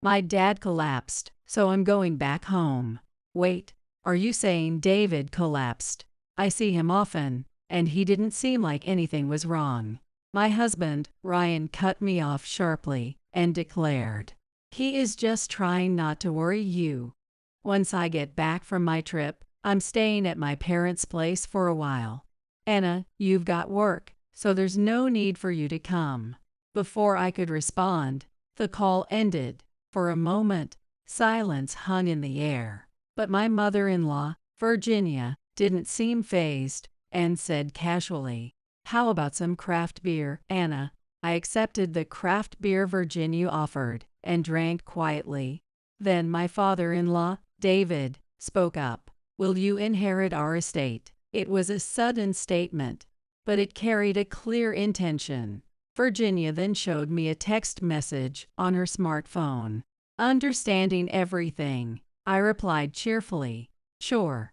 My dad collapsed, so I'm going back home. Wait, are you saying David collapsed? I see him often, and he didn't seem like anything was wrong. My husband, Ryan, cut me off sharply and declared, "He is just trying not to worry you. Once I get back from my trip, I'm staying at my parents' place for a while. Anna, you've got work, so there's no need for you to come." Before I could respond, the call ended. For a moment, silence hung in the air. But my mother-in-law, Virginia, didn't seem fazed and said casually, "How about some craft beer, Anna?" I accepted the craft beer Virginia offered and drank quietly. Then my father-in-law, David, spoke up. "Will you inherit our estate?" It was a sudden statement, but it carried a clear intention. Virginia then showed me a text message on her smartphone. Understanding everything, I replied cheerfully, "Sure."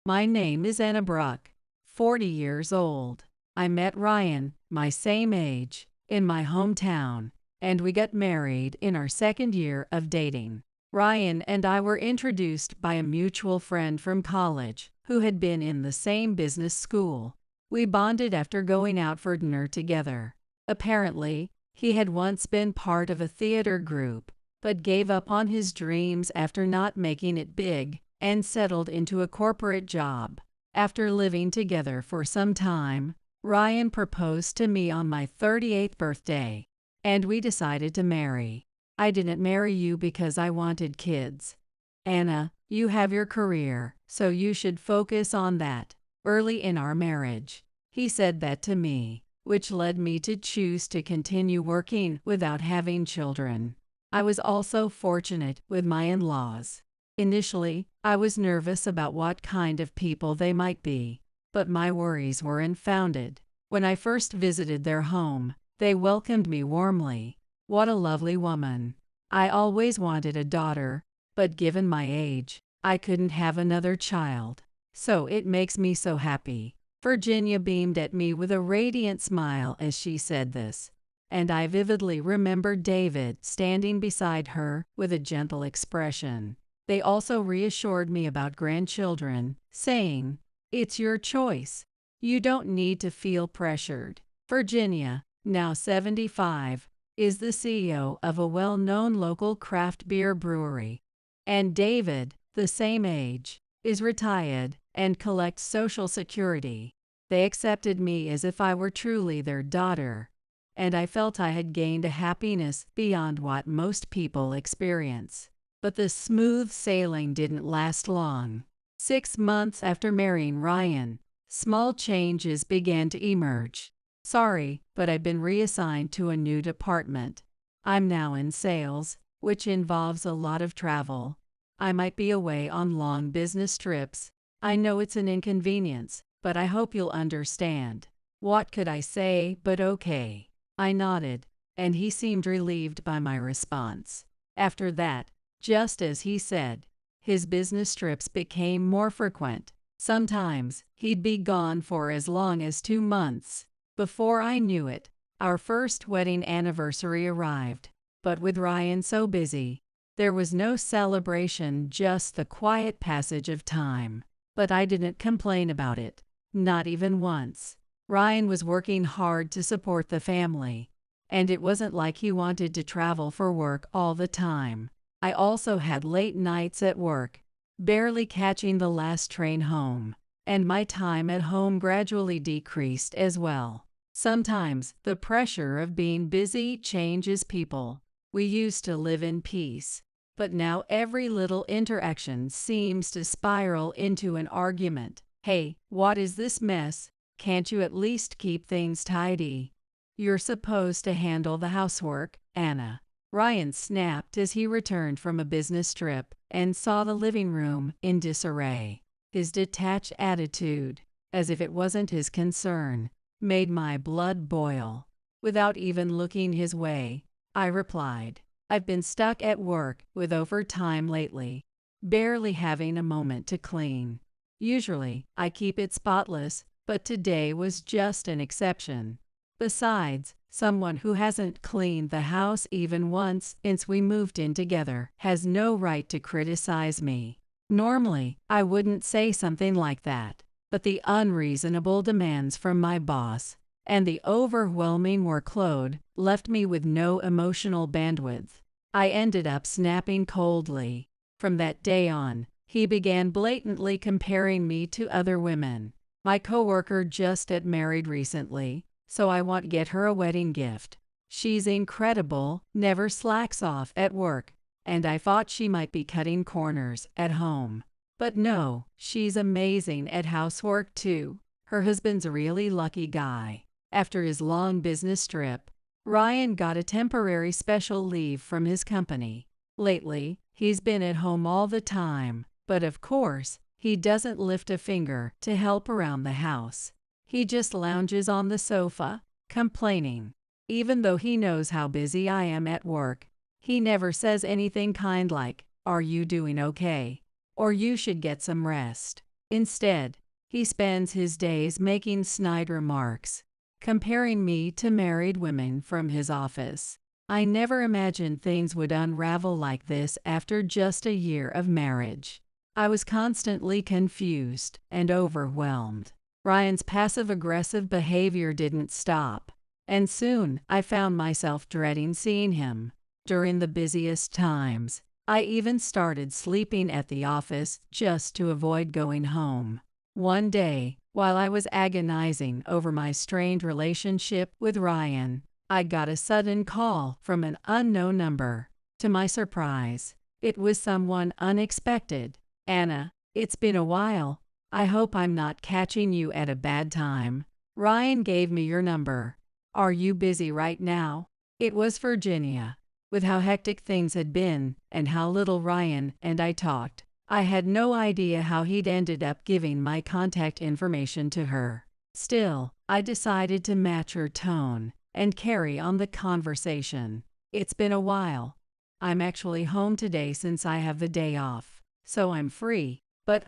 My name is Anna Bruck, 40 years old. I met Ryan, my same age, in my hometown, and we got married in our second year of dating. Ryan and I were introduced by a mutual friend from college who had been in the same business school. We bonded after going out for dinner together. Apparently, he had once been part of a theater group, but gave up on his dreams after not making it big and settled into a corporate job. After living together for some time, Ryan proposed to me on my 38th birthday, and we decided to marry. "I didn't marry you because I wanted kids. Anna, you have your career, so you should focus on that." Early in our marriage, he said that to me, which led me to choose to continue working without having children. I was also fortunate with my in-laws. Initially, I was nervous about what kind of people they might be, but my worries were unfounded. When I first visited their home, they welcomed me warmly. What a lovely woman. I always wanted a daughter, but given my age, I couldn't have another child. So it makes me so happy. Virginia beamed at me with a radiant smile as she said this, and I vividly remember David standing beside her with a gentle expression. They also reassured me about grandchildren, saying, "It's your choice. You don't need to feel pressured." Virginia, now 75, is the CEO of a well-known local craft beer brewery. And David, the same age, is retired and collects Social Security. They accepted me as if I were truly their daughter, and I felt I had gained a happiness beyond what most people experience. But the smooth sailing didn't last long. 6 months after marrying Ryan, small changes began to emerge. "Sorry, but I've been reassigned to a new department. I'm now in sales, which involves a lot of travel. I might be away on long business trips. I know it's an inconvenience, but I hope you'll understand." What could I say but okay? I nodded, and he seemed relieved by my response. After that, just as he said, his business trips became more frequent. Sometimes, he'd be gone for as long as 2 months. Before I knew it, our first wedding anniversary arrived. But with Ryan so busy, there was no celebration, just the quiet passage of time. But I didn't complain about it, not even once. Ryan was working hard to support the family, and it wasn't like he wanted to travel for work all the time. I also had late nights at work, barely catching the last train home, and my time at home gradually decreased as well. Sometimes, the pressure of being busy changes people. We used to live in peace, but now every little interaction seems to spiral into an argument. "Hey, what is this mess? Can't you at least keep things tidy? You're supposed to handle the housework, Anna." Ryan snapped as he returned from a business trip and saw the living room in disarray. His detached attitude, as if it wasn't his concern, made my blood boil. Without even looking his way, I replied, "I've been stuck at work with overtime lately, barely having a moment to clean. Usually, I keep it spotless, but today was just an exception. Besides, Someone who hasn't cleaned the house even once since we moved in together has no right to criticize me. Normally, I wouldn't say something like that, but the unreasonable demands from my boss and the overwhelming workload left me with no emotional bandwidth. I ended up snapping coldly. From that day on, he began blatantly comparing me to other women. My coworker just got married recently, so I want to get her a wedding gift. She's incredible, never slacks off at work, and I thought she might be cutting corners at home. But no, she's amazing at housework too. Her husband's a really lucky guy. After his long business trip, Ryan got a temporary special leave from his company. Lately, he's been at home all the time, but of course, he doesn't lift a finger to help around the house. He just lounges on the sofa, complaining. Even though he knows how busy I am at work, he never says anything kind like, "Are you doing okay?" or "You should get some rest." Instead, he spends his days making snide remarks, comparing me to married women from his office. I never imagined things would unravel like this after just a year of marriage. I was constantly confused and overwhelmed. Ryan's passive-aggressive behavior didn't stop, and soon I found myself dreading seeing him. During the busiest times, I even started sleeping at the office just to avoid going home. One day, while I was agonizing over my strained relationship with Ryan, I got a sudden call from an unknown number. To my surprise, it was someone unexpected. "Anna, it's been a while. I hope I'm not catching you at a bad time. Ryan gave me your number. Are you busy right now?" It was Virginia. With how hectic things had been and how little Ryan and I talked, I had no idea how he'd ended up giving my contact information to her. Still, I decided to match her tone and carry on the conversation. "It's been a while. I'm actually home today since I have the day off, so I'm free. But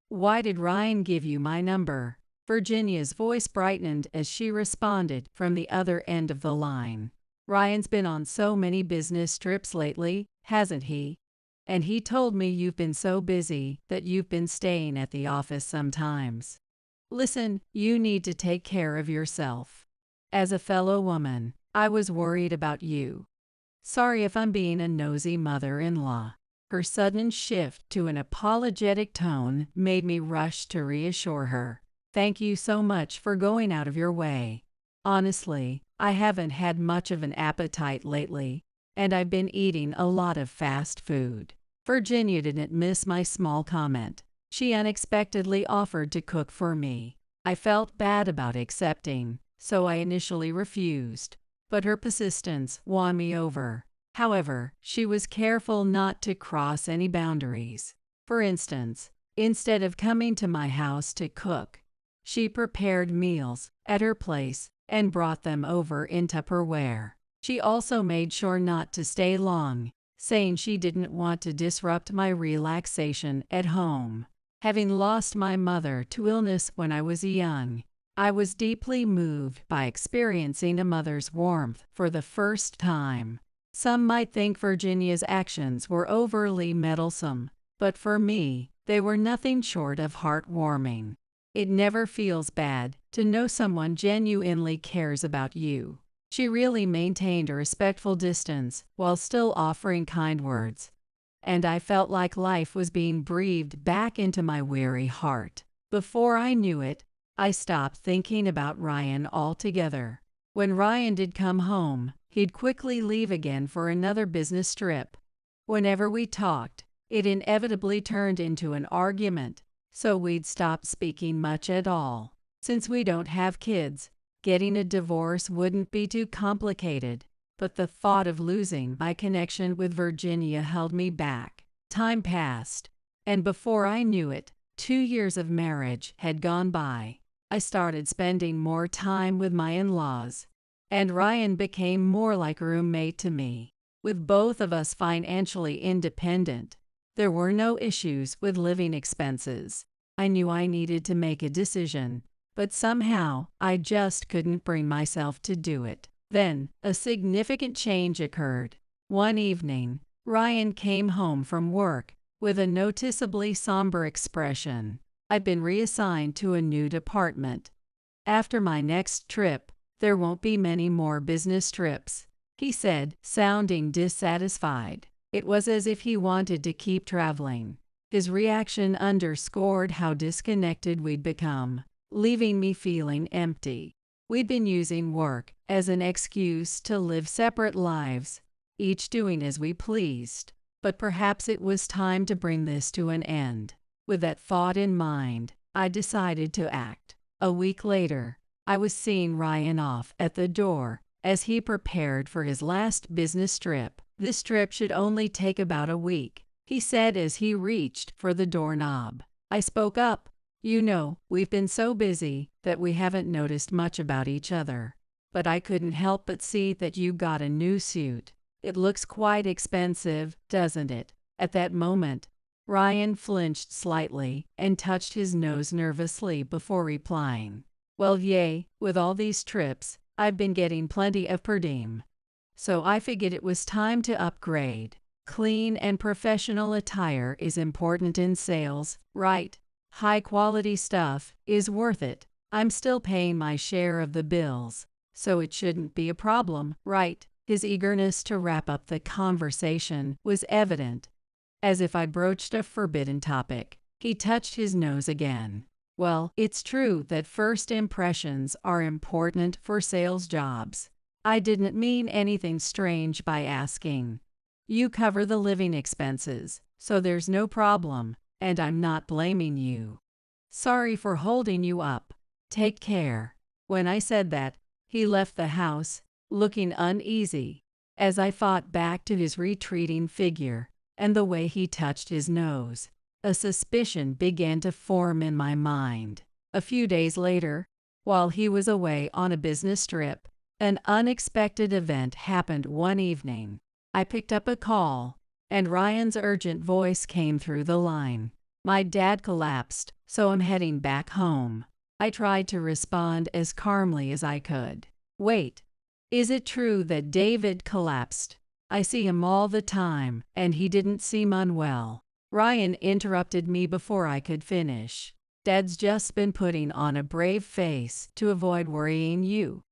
why did Ryan give you my number?" Virginia's voice brightened as she responded from the other end of the line. "Ryan's been on so many business trips lately, hasn't he? And he told me you've been so busy that you've been staying at the office sometimes. Listen, you need to take care of yourself. As a fellow woman, I was worried about you. Sorry if I'm being a nosy mother-in-law." Her sudden shift to an apologetic tone made me rush to reassure her. "Thank you so much for going out of your way. Honestly, I haven't had much of an appetite lately, and I've been eating a lot of fast food." Virginia didn't miss my small comment. She unexpectedly offered to cook for me. I felt bad about accepting, so I initially refused, but her persistence won me over. However, she was careful not to cross any boundaries. For instance, instead of coming to my house to cook, she prepared meals at her place and brought them over in Tupperware. She also made sure not to stay long, saying she didn't want to disrupt my relaxation at home. Having lost my mother to illness when I was young, I was deeply moved by experiencing a mother's warmth for the first time. Some might think Virginia's actions were overly meddlesome, but for me, they were nothing short of heartwarming. It never feels bad to know someone genuinely cares about you. She really maintained a respectful distance while still offering kind words, and I felt like life was being breathed back into my weary heart. Before I knew it, I stopped thinking about Ryan altogether. When Ryan did come home, he'd quickly leave again for another business trip. Whenever we talked, it inevitably turned into an argument, so we'd stop speaking much at all. Since we don't have kids, getting a divorce wouldn't be too complicated, but the thought of losing my connection with Virginia held me back. Time passed, and before I knew it, 2 years of marriage had gone by. I started spending more time with my in-laws, and Ryan became more like a roommate to me. With both of us financially independent, there were no issues with living expenses. I knew I needed to make a decision, but somehow I just couldn't bring myself to do it. Then, a significant change occurred. One evening, Ryan came home from work with a noticeably somber expression. I'd been reassigned to a new department. After my next trip, there won't be many more business trips, he said, sounding dissatisfied. It was as if he wanted to keep traveling. His reaction underscored how disconnected we'd become, leaving me feeling empty. We'd been using work as an excuse to live separate lives, each doing as we pleased. But perhaps it was time to bring this to an end. With that thought in mind, I decided to act. A week later, I was seeing Ryan off at the door as he prepared for his last business trip. This trip should only take about a week, he said as he reached for the doorknob. I spoke up. You know, we've been so busy that we haven't noticed much about each other. But I couldn't help but see that you got a new suit. It looks quite expensive, doesn't it? At that moment, Ryan flinched slightly and touched his nose nervously before replying. Well, yay, with all these trips, I've been getting plenty of per diem. So I figured it was time to upgrade. Clean and professional attire is important in sales, right? High-quality stuff is worth it. I'm still paying my share of the bills, so it shouldn't be a problem, right? His eagerness to wrap up the conversation was evident. As if I'd broached a forbidden topic, he touched his nose again. Well, it's true that first impressions are important for sales jobs. I didn't mean anything strange by asking. You cover the living expenses, so there's no problem, and I'm not blaming you. Sorry for holding you up. Take care. When I said that, he left the house, looking uneasy. As I thought back to his retreating figure and the way he touched his nose, a suspicion began to form in my mind. A few days later, while he was away on a business trip, an unexpected event happened one evening. I picked up a call, and Ryan's urgent voice came through the line. My dad collapsed, so I'm heading back home. I tried to respond as calmly as I could. Wait, is it true that David collapsed? I see him all the time, and he didn't seem unwell. Ryan interrupted me before I could finish. Dad's just been putting on a brave face to avoid worrying you.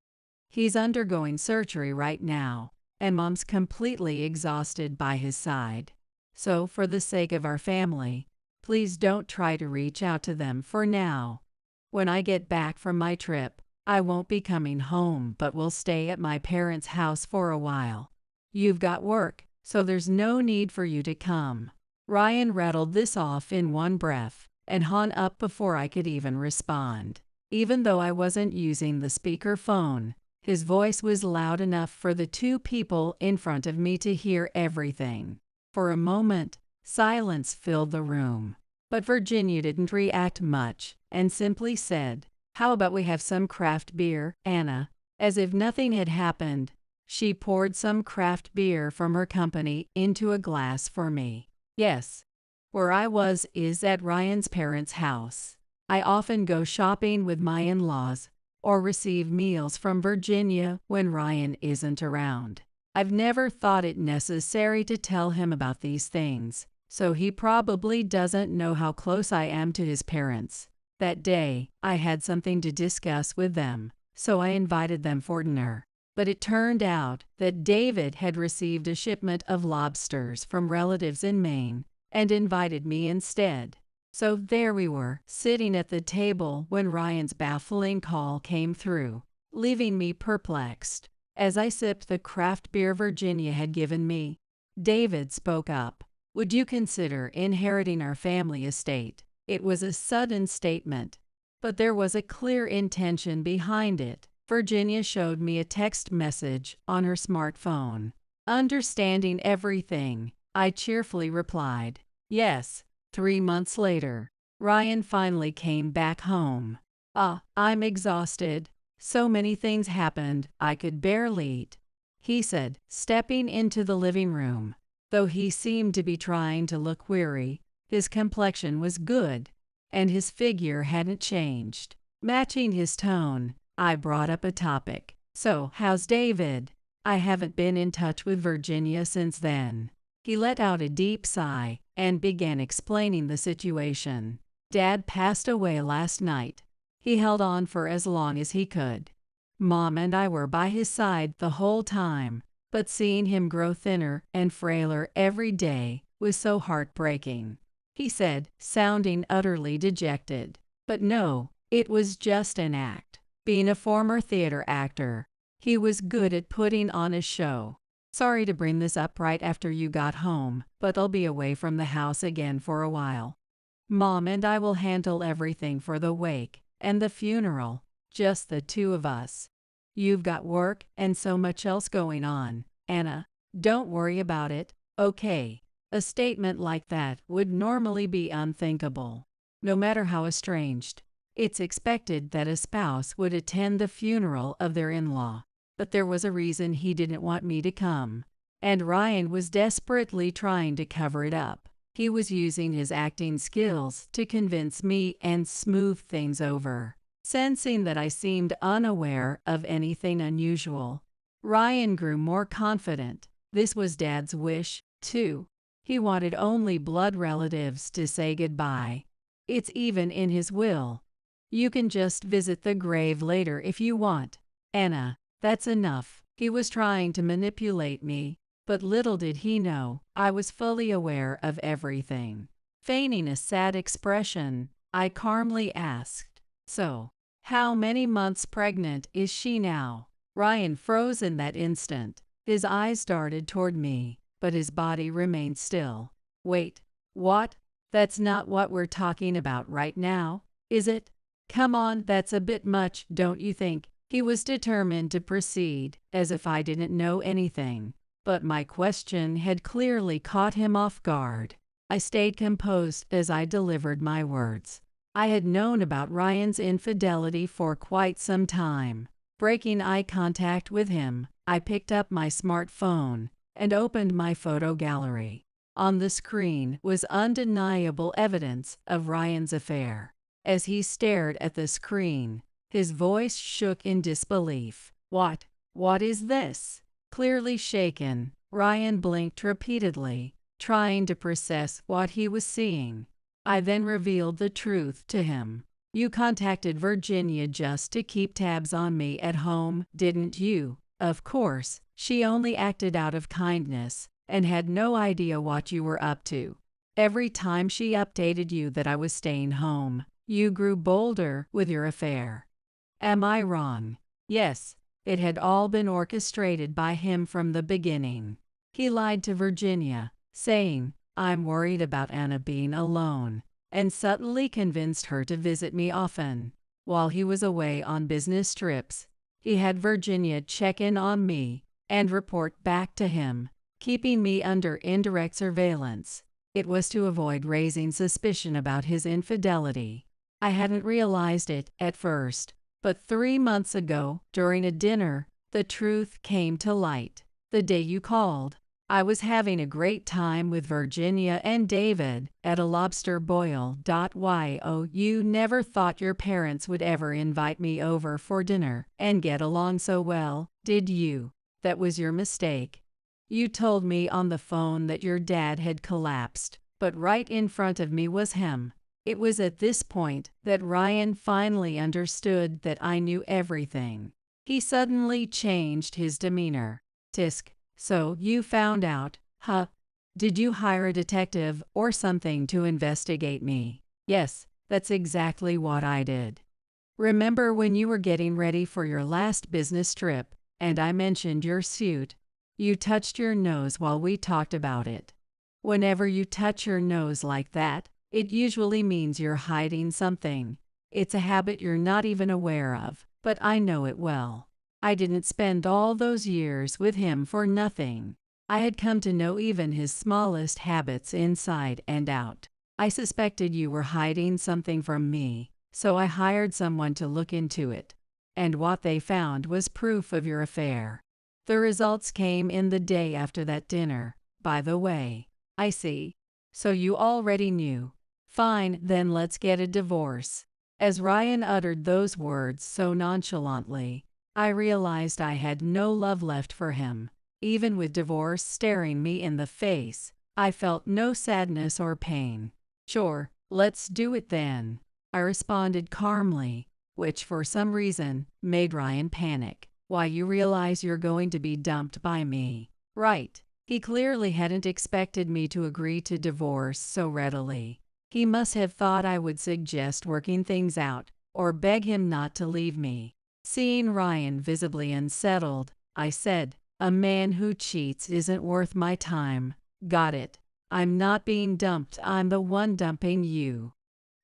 He's undergoing surgery right now, and Mom's completely exhausted by his side. So, for the sake of our family, please don't try to reach out to them for now. When I get back from my trip, I won't be coming home but will stay at my parents' house for a while. You've got work, so there's no need for you to come. Ryan rattled this off in one breath and hung up before I could even respond. Even though I wasn't using the speaker phone, his voice was loud enough for the two people in front of me to hear everything. For a moment, silence filled the room. But Virginia didn't react much and simply said, "How about we have some craft beer, Anna?" As if nothing had happened, she poured some craft beer from her company into a glass for me. Yes, where I was is at Ryan's parents' house. I often go shopping with my in-laws or receive meals from Virginia when Ryan isn't around. I've never thought it necessary to tell him about these things, so he probably doesn't know how close I am to his parents. That day, I had something to discuss with them, so I invited them for dinner. But it turned out that David had received a shipment of lobsters from relatives in Maine and invited me instead. So there we were, sitting at the table when Ryan's baffling call came through, leaving me perplexed. As I sipped the craft beer Virginia had given me, David spoke up. "Would you consider inheriting our family estate?" It was a sudden statement, but there was a clear intention behind it. Virginia showed me a text message on her smartphone. Understanding everything, I cheerfully replied, "Yes." 3 months later, Ryan finally came back home. I'm exhausted. So many things happened, I could barely eat," he said, stepping into the living room. Though he seemed to be trying to look weary, his complexion was good, and his figure hadn't changed. Matching his tone, I brought up a topic. So, how's David? I haven't been in touch with Virginia since then. He let out a deep sigh and began explaining the situation. Dad passed away last night. He held on for as long as he could. Mom and I were by his side the whole time, but seeing him grow thinner and frailer every day was so heartbreaking, he said, sounding utterly dejected. But no, it was just an act. Being a former theater actor, he was good at putting on a show. Sorry to bring this up right after you got home, but I'll be away from the house again for a while. Mom and I will handle everything for the wake and the funeral, just the two of us. You've got work and so much else going on, Anna. Don't worry about it, okay? A statement like that would normally be unthinkable. No matter how estranged, it's expected that a spouse would attend the funeral of their in-law. But there was a reason he didn't want me to come, and Ryan was desperately trying to cover it up. He was using his acting skills to convince me and smooth things over. Sensing that I seemed unaware of anything unusual, Ryan grew more confident. This was Dad's wish, too. He wanted only blood relatives to say goodbye. It's even in his will. You can just visit the grave later if you want. Anna, that's enough. He was trying to manipulate me, but little did he know I was fully aware of everything. Feigning a sad expression, I calmly asked, "So, how many months pregnant is she now?" Ryan froze in that instant. His eyes darted toward me, but his body remained still. Wait, what? That's not what we're talking about right now, is it? Come on, that's a bit much, don't you think? He was determined to proceed, as if I didn't know anything. But my question had clearly caught him off guard. I stayed composed as I delivered my words. I had known about Ryan's infidelity for quite some time. Breaking eye contact with him, I picked up my smartphone and opened my photo gallery. On the screen was undeniable evidence of Ryan's affair. As he stared at the screen, his voice shook in disbelief. What is this? Clearly shaken, Ryan blinked repeatedly, trying to process what he was seeing. I then revealed the truth to him. You contacted Virginia just to keep tabs on me at home, didn't you? Of course, she only acted out of kindness and had no idea what you were up to. Every time she updated you that I was staying home, you grew bolder with your affair. Am I wrong? Yes, it had all been orchestrated by him from the beginning. He lied to Virginia, saying, "I'm worried about Anna being alone," and subtly convinced her to visit me often. While he was away on business trips, he had Virginia check in on me and report back to him, keeping me under indirect surveillance. It was to avoid raising suspicion about his infidelity. I hadn't realized it at first, but 3 months ago, during a dinner, the truth came to light. The day you called, I was having a great time with Virginia and David at a lobster boil. You never thought your parents would ever invite me over for dinner and get along so well, did you? That was your mistake. You told me on the phone that your dad had collapsed, but right in front of me was him. It was at this point that Ryan finally understood that I knew everything. He suddenly changed his demeanor. Tisk, so you found out, huh? Did you hire a detective or something to investigate me? Yes, that's exactly what I did. Remember when you were getting ready for your last business trip, and I mentioned your suit? You touched your nose while we talked about it. Whenever you touch your nose like that, it usually means you're hiding something. It's a habit you're not even aware of, but I know it well. I didn't spend all those years with him for nothing. I had come to know even his smallest habits inside and out. I suspected you were hiding something from me, so I hired someone to look into it. And what they found was proof of your affair. The results came in the day after that dinner, by the way. I see. So you already knew. Fine, then let's get a divorce. As Ryan uttered those words so nonchalantly, I realized I had no love left for him. Even with divorce staring me in the face, I felt no sadness or pain. "Sure, let's do it then," I responded calmly, which for some reason made Ryan panic. "Why, you realize you're going to be dumped by me, right?" He clearly hadn't expected me to agree to divorce so readily. He must have thought I would suggest working things out or beg him not to leave me. Seeing Ryan visibly unsettled, I said, "A man who cheats isn't worth my time. Got it? I'm not being dumped, I'm the one dumping you."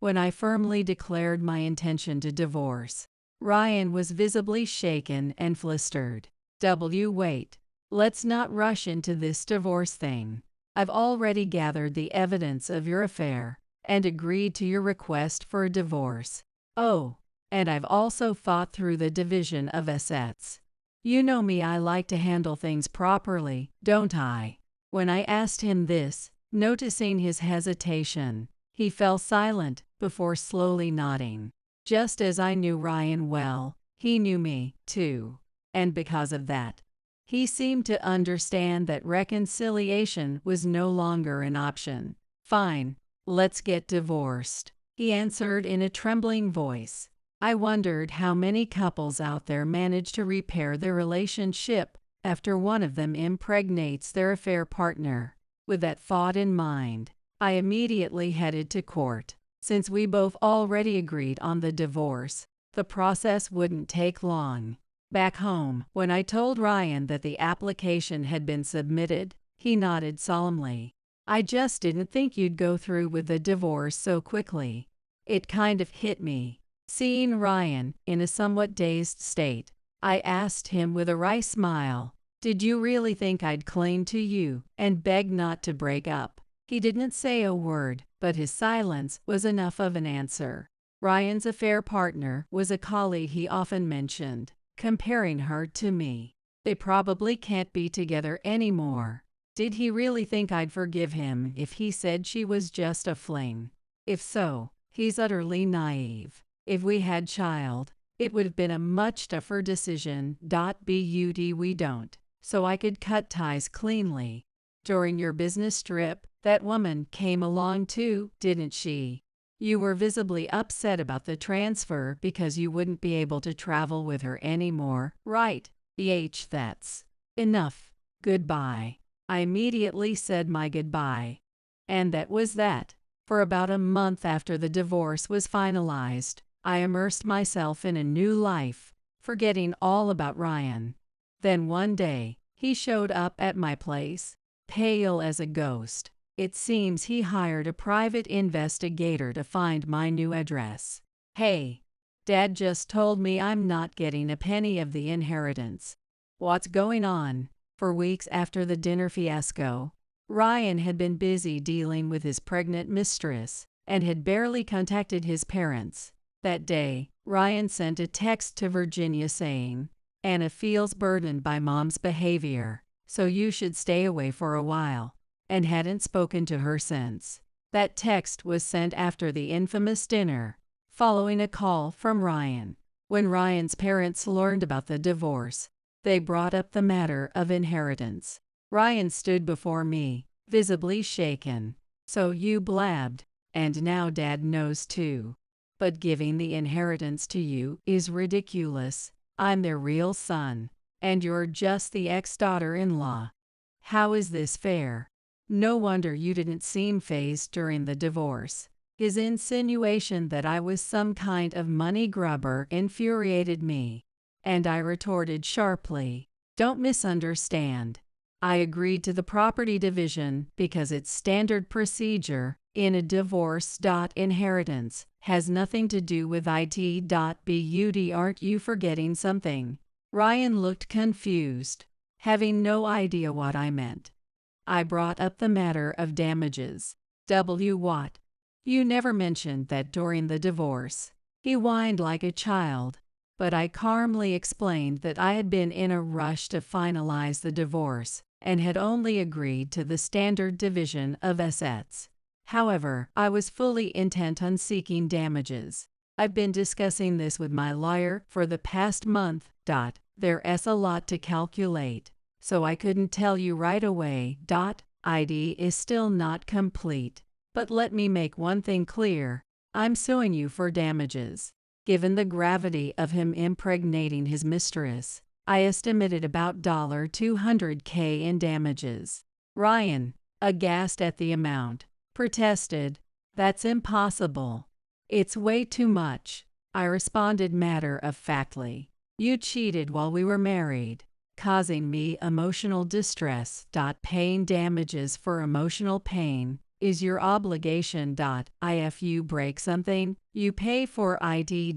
When I firmly declared my intention to divorce, Ryan was visibly shaken and flustered. Wait. Let's not rush into this divorce thing. I've already gathered the evidence of your affair and agreed to your request for a divorce. Oh, and I've also thought through the division of assets. You know me, I like to handle things properly, don't I?" When I asked him this, noticing his hesitation, he fell silent before slowly nodding. Just as I knew Ryan well, he knew me, too. And because of that, he seemed to understand that reconciliation was no longer an option. "Fine, let's get divorced," he answered in a trembling voice. I wondered how many couples out there manage to repair their relationship after one of them impregnates their affair partner. With that thought in mind, I immediately headed to court. Since we both already agreed on the divorce, the process wouldn't take long. Back home, when I told Ryan that the application had been submitted, he nodded solemnly. "I just didn't think you'd go through with the divorce so quickly." It kind of hit me. Seeing Ryan in a somewhat dazed state, I asked him with a wry smile, "Did you really think I'd cling to you and beg not to break up?" He didn't say a word, but his silence was enough of an answer. Ryan's affair partner was a colleague he often mentioned, comparing her to me. They probably can't be together anymore. Did he really think I'd forgive him if he said she was just a fling? If so, he's utterly naive. If we had child, it would have been a much tougher decision. But we don't, so I could cut ties cleanly. During your business trip, that woman came along too, didn't she? You were visibly upset about the transfer because you wouldn't be able to travel with her anymore, right? That's enough. Goodbye. I immediately said my goodbye. And that was that. For about a month after the divorce was finalized, I immersed myself in a new life, forgetting all about Ryan. Then one day, he showed up at my place, pale as a ghost. It seems he hired a private investigator to find my new address. "Hey, Dad just told me I'm not getting a penny of the inheritance. What's going on?" For weeks after the dinner fiasco, Ryan had been busy dealing with his pregnant mistress and had barely contacted his parents. That day, Ryan sent a text to Virginia saying, "Anna feels burdened by Mom's behavior, so you should stay away for a while," and hadn't spoken to her since. That text was sent after the infamous dinner, following a call from Ryan. When Ryan's parents learned about the divorce, they brought up the matter of inheritance. Ryan stood before me, visibly shaken. "So you blabbed, and now Dad knows too. But giving the inheritance to you is ridiculous. I'm their real son, and you're just the ex-daughter-in-law. How is this fair? No wonder you didn't seem fazed during the divorce." His insinuation that I was some kind of money grubber infuriated me, and I retorted sharply, "Don't misunderstand. I agreed to the property division because it's standard procedure in a divorce. Inheritance has nothing to do with it. Aren't you forgetting something?" Ryan looked confused, having no idea what I meant. I brought up the matter of damages. What? You never mentioned that during the divorce." He whined like a child, but I calmly explained that I had been in a rush to finalize the divorce and had only agreed to the standard division of assets. However, I was fully intent on seeking damages. I've been discussing this with my lawyer for the past month. There's a lot to calculate, so I couldn't tell you right away. ID is still not complete. But let me make one thing clear. I'm suing you for damages. Given the gravity of him impregnating his mistress, I estimated about $200K in damages. Ryan, aghast at the amount, protested, "That's impossible. It's way too much." I responded matter-of-factly, "You cheated while we were married, causing me emotional distress. Paying damages for emotional pain is your obligation. If you break something, you pay for ID.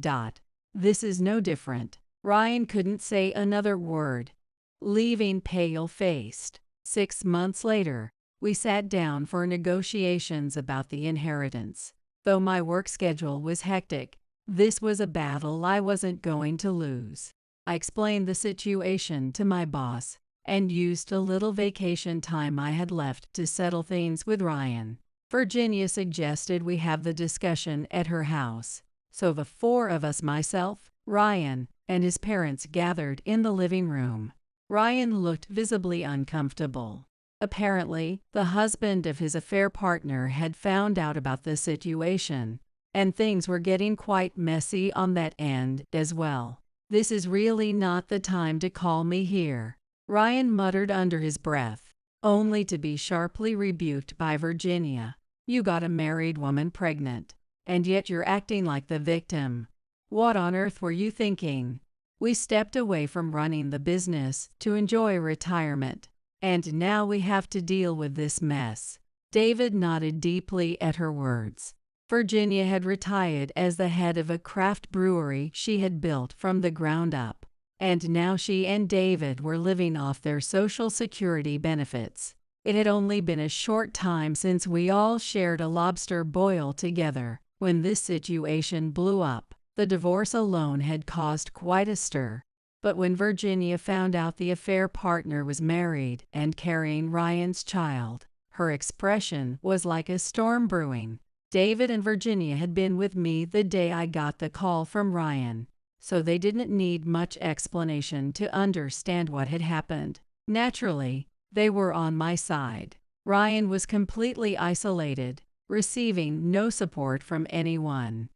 This is no different." Ryan couldn't say another word, leaving pale-faced. 6 months later, we sat down for negotiations about the inheritance. Though my work schedule was hectic, this was a battle I wasn't going to lose. I explained the situation to my boss and used a little vacation time I had left to settle things with Ryan. Virginia suggested we have the discussion at her house, so the four of us, myself, Ryan, and his parents, gathered in the living room. Ryan looked visibly uncomfortable. Apparently, the husband of his affair partner had found out about the situation, and things were getting quite messy on that end as well. "This is really not the time to call me here," Ryan muttered under his breath, only to be sharply rebuked by Virginia. "You got a married woman pregnant, and yet you're acting like the victim. What on earth were you thinking?" We stepped away from running the business to enjoy retirement, and now we have to deal with this mess. David nodded deeply at her words. Virginia had retired as the head of a craft brewery she had built from the ground up, and now she and David were living off their Social Security benefits. It had only been a short time since we all shared a lobster boil together when this situation blew up. The divorce alone had caused quite a stir. But when Virginia found out the affair partner was married and carrying Ryan's child, her expression was like a storm brewing. David and Virginia had been with me the day I got the call from Ryan, so they didn't need much explanation to understand what had happened. Naturally, they were on my side. Ryan was completely isolated, receiving no support from anyone.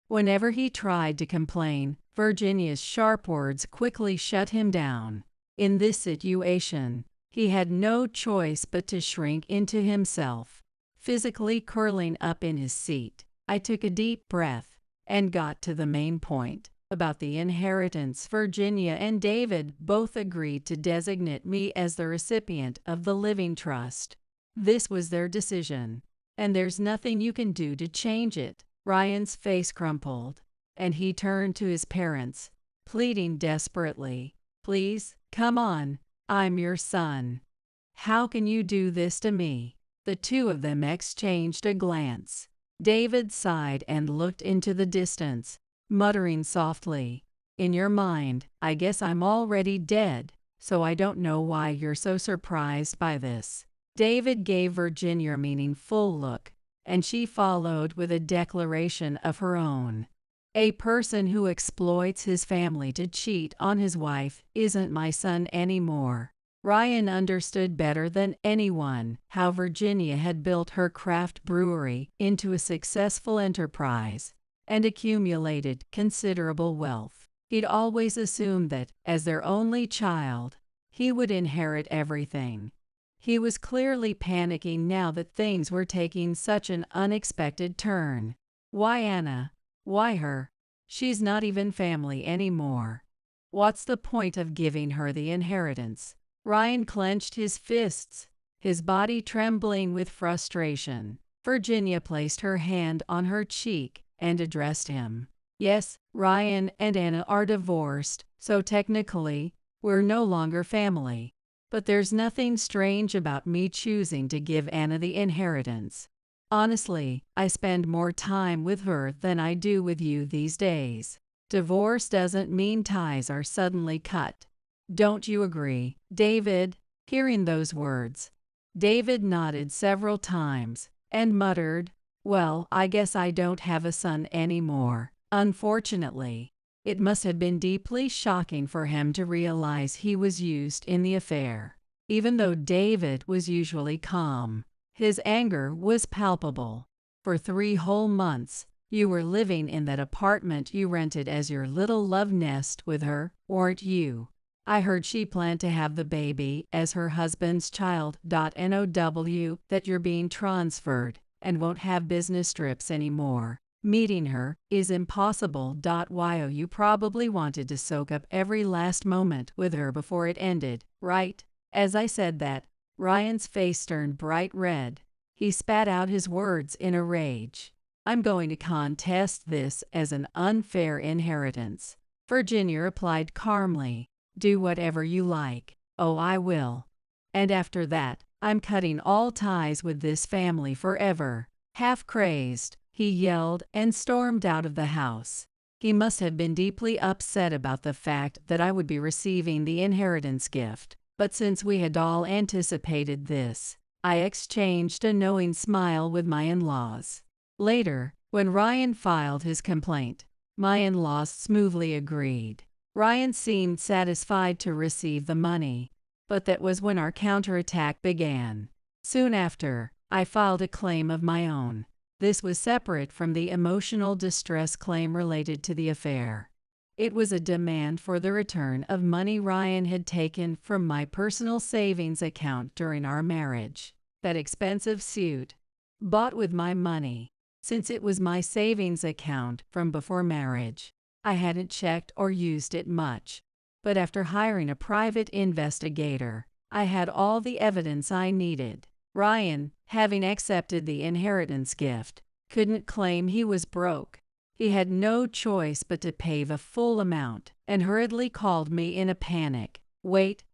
Whenever he tried to complain, Virginia's sharp words quickly shut him down. In this situation, he had no choice but to shrink into himself, physically curling up in his seat. I took a deep breath and got to the main point. About the inheritance, Virginia and David both agreed to designate me as the recipient of the living trust. This was their decision, and there's nothing you can do to change it. Ryan's face crumpled, and he turned to his parents, pleading desperately, "Please, come on, I'm your son. How can you do this to me?" The two of them exchanged a glance. David sighed and looked into the distance, muttering softly, "In your mind, I guess I'm already dead, so I don't know why you're so surprised by this." David gave Virginia a meaningful look, and she followed with a declaration of her own. "A person who exploits his family to cheat on his wife isn't my son anymore." Ryan understood better than anyone how Virginia had built her craft brewery into a successful enterprise and accumulated considerable wealth. He'd always assumed that, as their only child, he would inherit everything. He was clearly panicking now that things were taking such an unexpected turn. "Why Anna? Why her? She's not even family anymore. What's the point of giving her the inheritance?" Ryan clenched his fists, his body trembling with frustration. Virginia placed her hand on her cheek and addressed him. "Yes, Ryan and Anna are divorced, so technically, we're no longer family. But there's nothing strange about me choosing to give Anna the inheritance. Honestly, I spend more time with her than I do with you these days. Divorce doesn't mean ties are suddenly cut. Don't you agree, David?" Hearing those words, David nodded several times and muttered, "Well, I guess I don't have a son anymore." Unfortunately, it must have been deeply shocking for him to realize he was used in the affair. Even though David was usually calm, his anger was palpable. For 3 whole months, you were living in that apartment you rented as your little love nest with her, weren't you? I heard she planned to have the baby as her husband's child. Now that you're being transferred and won't have business trips anymore. Meeting her is impossible. While you probably wanted to soak up every last moment with her before it ended, right? As I said that, Ryan's face turned bright red. He spat out his words in a rage. I'm going to contest this as an unfair inheritance. Virginia replied calmly. Do whatever you like. Oh, I will. And after that, I'm cutting all ties with this family forever. Half crazed, he yelled and stormed out of the house. He must have been deeply upset about the fact that I would be receiving the inheritance gift. But since we had all anticipated this, I exchanged a knowing smile with my in-laws. Later, when Ryan filed his complaint, my in-laws smoothly agreed. Ryan seemed satisfied to receive the money, but that was when our counterattack began. Soon after, I filed a claim of my own. This was separate from the emotional distress claim related to the affair. It was a demand for the return of money Ryan had taken from my personal savings account during our marriage. That expensive suit, bought with my money, since it was my savings account from before marriage. I hadn't checked or used it much, but after hiring a private investigator, I had all the evidence I needed. Ryan, having accepted the inheritance gift, couldn't claim he was broke. He had no choice but to pay the full amount and hurriedly called me in a panic. Wait.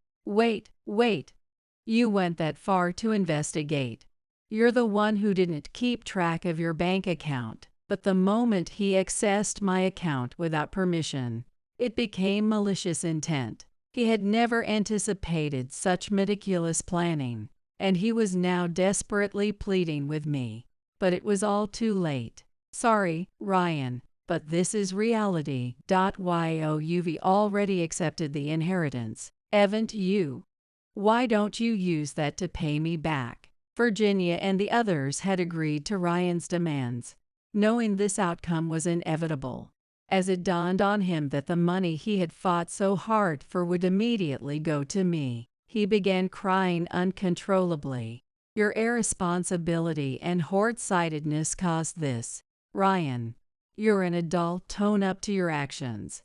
You went that far to investigate. You're the one who didn't keep track of your bank account. But the moment he accessed my account without permission, it became malicious intent. He had never anticipated such meticulous planning, and he was now desperately pleading with me. But it was all too late. Sorry, Ryan, but this is reality. You've already accepted the inheritance, haven't you? Why don't you use that to pay me back? Virginia and the others had agreed to Ryan's demands, knowing this outcome was inevitable. As it dawned on him that the money he had fought so hard for would immediately go to me, he began crying uncontrollably. Your irresponsibility and short-sightedness caused this, Ryan. You're an adult. Tone up to your actions.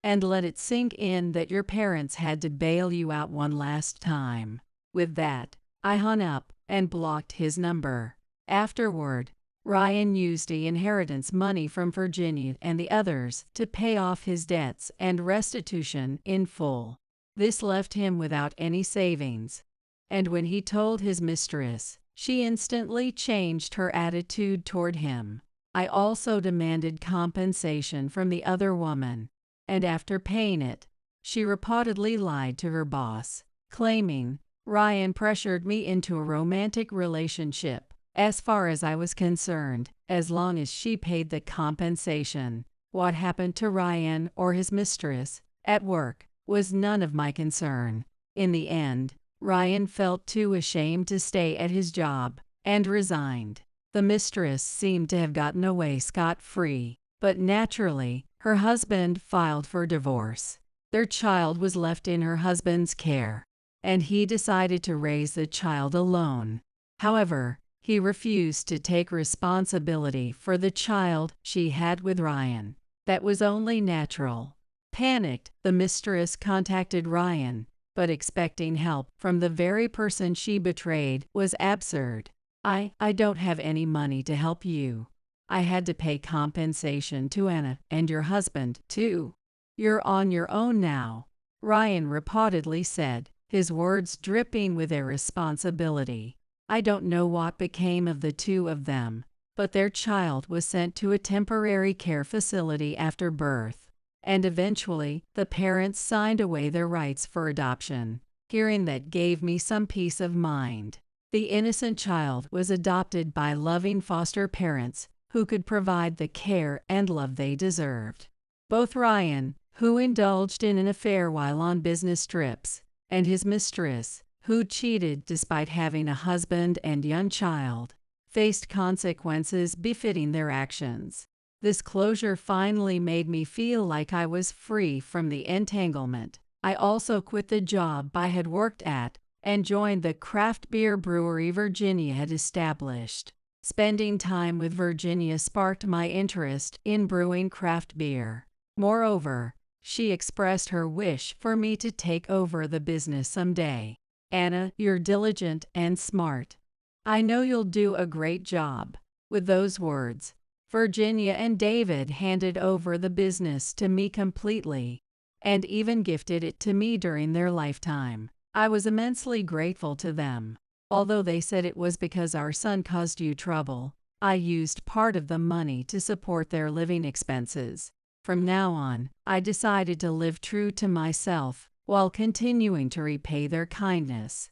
And let it sink in that your parents had to bail you out one last time. With that, I hung up and blocked his number. Afterward, Ryan used the inheritance money from Virginia and the others to pay off his debts and restitution in full. This left him without any savings. And when he told his mistress, she instantly changed her attitude toward him. I also demanded compensation from the other woman, and after paying it, she reportedly lied to her boss, claiming Ryan pressured me into a romantic relationship. As far as I was concerned, as long as she paid the compensation, what happened to Ryan or his mistress at work was none of my concern. In the end, Ryan felt too ashamed to stay at his job and resigned. The mistress seemed to have gotten away scot-free, but naturally, her husband filed for divorce. Their child was left in her husband's care, and he decided to raise the child alone. However, he refused to take responsibility for the child she had with Ryan. That was only natural. Panicked, the mistress contacted Ryan, but expecting help from the very person she betrayed was absurd. I don't have any money to help you. I had to pay compensation to Anna and your husband, too. You're on your own now, Ryan reportedly said, his words dripping with irresponsibility. I don't know what became of the two of them, but their child was sent to a temporary care facility after birth, and eventually the parents signed away their rights for adoption. Hearing that gave me some peace of mind. The innocent child was adopted by loving foster parents who could provide the care and love they deserved. Both Ryan, who indulged in an affair while on business trips, and his mistress, who cheated despite having a husband and young child, faced consequences befitting their actions. This closure finally made me feel like I was free from the entanglement. I also quit the job I had worked at and joined the craft beer brewery Virginia had established. Spending time with Virginia sparked my interest in brewing craft beer. Moreover, she expressed her wish for me to take over the business someday. "Anna, you're diligent and smart. I know you'll do a great job." With those words, Virginia and David handed over the business to me completely, and even gifted it to me during their lifetime. I was immensely grateful to them. Although they said it was because our son caused you trouble, I used part of the money to support their living expenses. From now on, I decided to live true to myself while continuing to repay their kindness.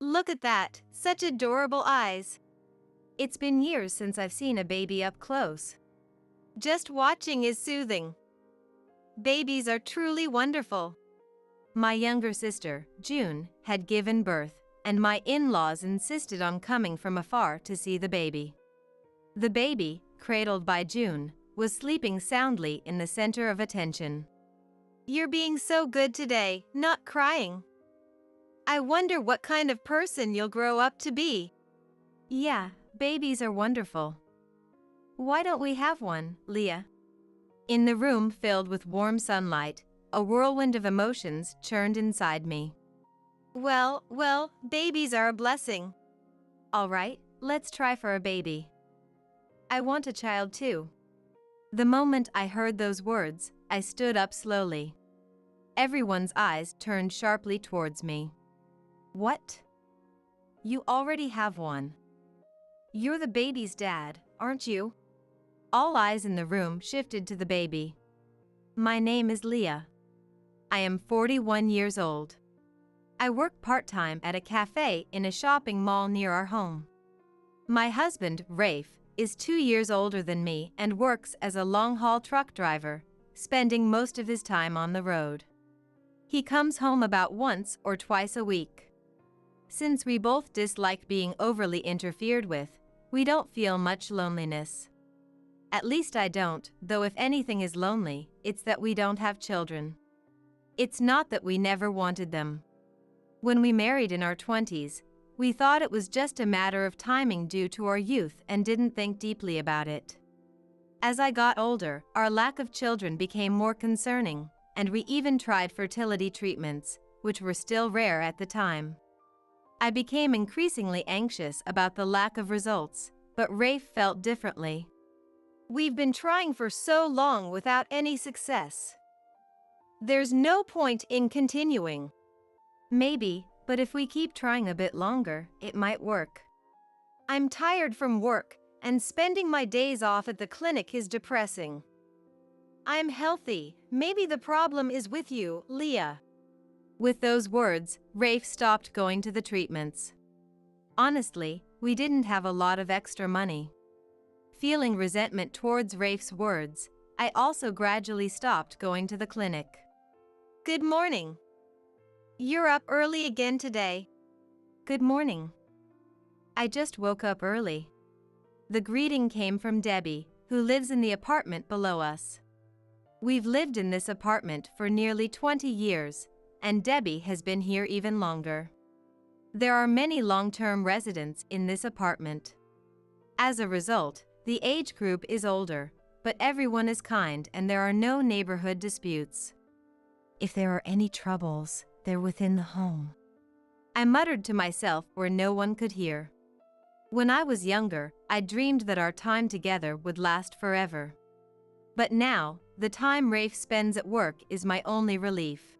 Look at that, such adorable eyes. It's been years since I've seen a baby up close. Just watching is soothing. Babies are truly wonderful. My younger sister, June, had given birth, and my in-laws insisted on coming from afar to see the baby. The baby, cradled by June, was sleeping soundly in the center of attention. "You're being so good today, not crying. I wonder what kind of person you'll grow up to be." "Yeah, babies are wonderful. Why don't we have one, Leah?" In the room filled with warm sunlight, a whirlwind of emotions churned inside me. Well, babies are a blessing. All right, let's try for a baby. I want a child too. The moment I heard those words, I stood up slowly. Everyone's eyes turned sharply towards me. "What? You already have one. You're the baby's dad, aren't you?" All eyes in the room shifted to the baby. "My name is Leah. I am 41 years old. I work part-time at a cafe in a shopping mall near our home. My husband, Rafe, is 2 years older than me and works as a long-haul truck driver, spending most of his time on the road. He comes home about once or twice a week. Since we both dislike being overly interfered with, we don't feel much loneliness. At least I don't, though if anything is lonely, it's that we don't have children. It's not that we never wanted them. When we married in our 20s, we thought it was just a matter of timing due to our youth and didn't think deeply about it. As I got older, our lack of children became more concerning, and we even tried fertility treatments, which were still rare at the time. I became increasingly anxious about the lack of results, but Rafe felt differently. "We've been trying for so long without any success. There's no point in continuing." "Maybe, but if we keep trying a bit longer, it might work." "I'm tired from work, and spending my days off at the clinic is depressing. I'm healthy, maybe the problem is with you, Leah." With those words, Rafe stopped going to the treatments. Honestly, we didn't have a lot of extra money. Feeling resentment towards Rafe's words, I also gradually stopped going to the clinic. "Good morning. You're up early again today." "Good morning. I just woke up early." The greeting came from Debbie, who lives in the apartment below us. We've lived in this apartment for nearly 20 years, and Debbie has been here even longer. There are many long-term residents in this apartment. As a result, the age group is older, but everyone is kind and there are no neighborhood disputes. "If there are any troubles, they're within the home," I muttered to myself where no one could hear. When I was younger, I dreamed that our time together would last forever. But now, the time Rafe spends at work is my only relief.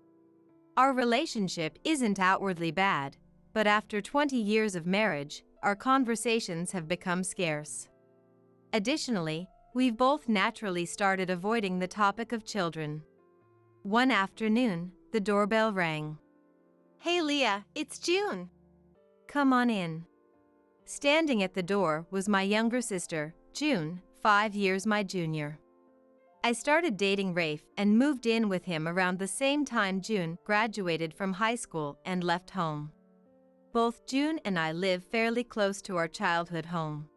Our relationship isn't outwardly bad, but after 20 years of marriage, our conversations have become scarce. Additionally, we've both naturally started avoiding the topic of children. One afternoon, the doorbell rang. "Hey Leah, it's June. Come on in." Standing at the door was my younger sister, June, 5 years my junior. I started dating Rafe and moved in with him around the same time June graduated from high school and left home. Both June and I live fairly close to our childhood home.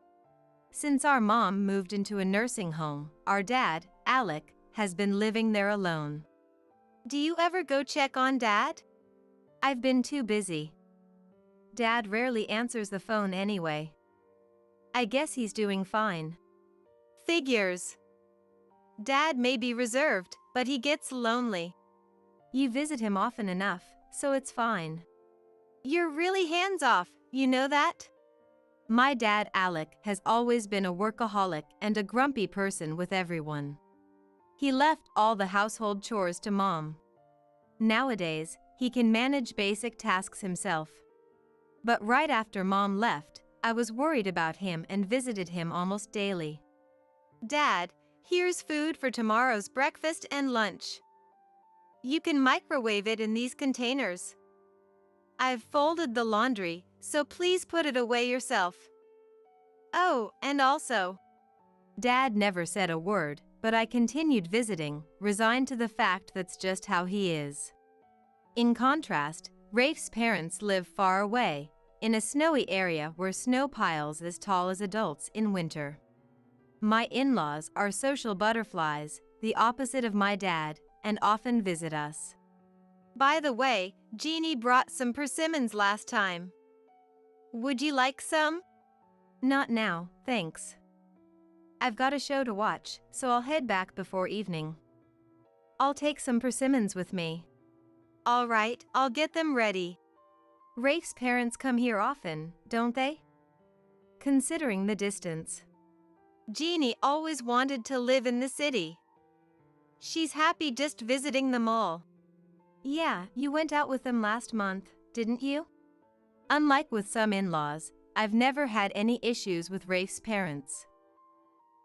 Since our mom moved into a nursing home, our dad, Alec, has been living there alone. Do you ever go check on Dad? I've been too busy. Dad rarely answers the phone anyway. I guess he's doing fine. Figures. Dad may be reserved, but he gets lonely. You visit him often enough, so it's fine. You're really hands-off, you know that? My dad, Alec, has always been a workaholic and a grumpy person with everyone. He left all the household chores to Mom. Nowadays, he can manage basic tasks himself. But right after Mom left, I was worried about him and visited him almost daily. Dad, here's food for tomorrow's breakfast and lunch. You can microwave it in these containers. I've folded the laundry, so please put it away yourself. Oh, and also. Dad never said a word, but I continued visiting, resigned to the fact that's just how he is. In contrast, Rafe's parents live far away, in a snowy area where snow piles as tall as adults in winter. My in-laws are social butterflies, the opposite of my dad, and often visit us. By the way, Jeannie brought some persimmons last time. Would you like some? Not now, thanks. I've got a show to watch, so I'll head back before evening. I'll take some persimmons with me. All right, I'll get them ready. Rafe's parents come here often, don't they? Considering the distance. Jeannie always wanted to live in the city. She's happy just visiting the mall. Yeah, you went out with them last month, didn't you? Unlike with some in-laws, I've never had any issues with Rafe's parents.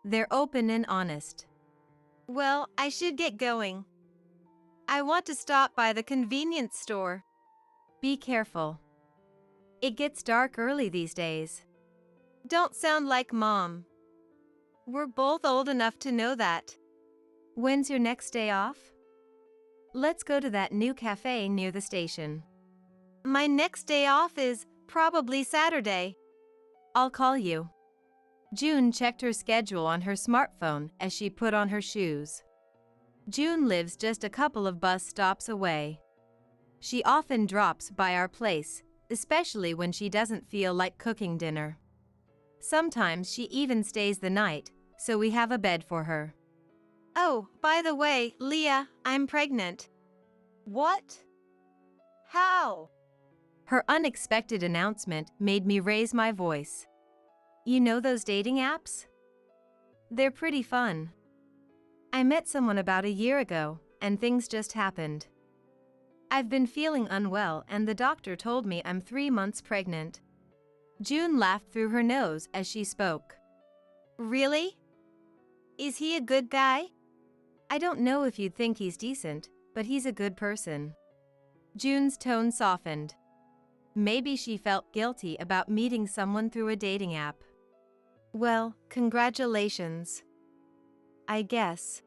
They're open and honest. Well, I should get going. I want to stop by the convenience store. Be careful. It gets dark early these days. Don't sound like Mom. We're both old enough to know that. When's your next day off? Let's go to that new cafe near the station. My next day off is probably Saturday. I'll call you. June checked her schedule on her smartphone as she put on her shoes. June lives just a couple of bus stops away. She often drops by our place, especially when she doesn't feel like cooking dinner. Sometimes she even stays the night, so we have a bed for her. Oh, by the way, Leah, I'm pregnant. What? How? Her unexpected announcement made me raise my voice. You know those dating apps? They're pretty fun. I met someone about a year ago, and things just happened. I've been feeling unwell and the doctor told me I'm 3 months pregnant. June laughed through her nose as she spoke. Really? Is he a good guy? I don't know if you'd think he's decent, but he's a good person. June's tone softened. Maybe she felt guilty about meeting someone through a dating app. Well, congratulations. I guess.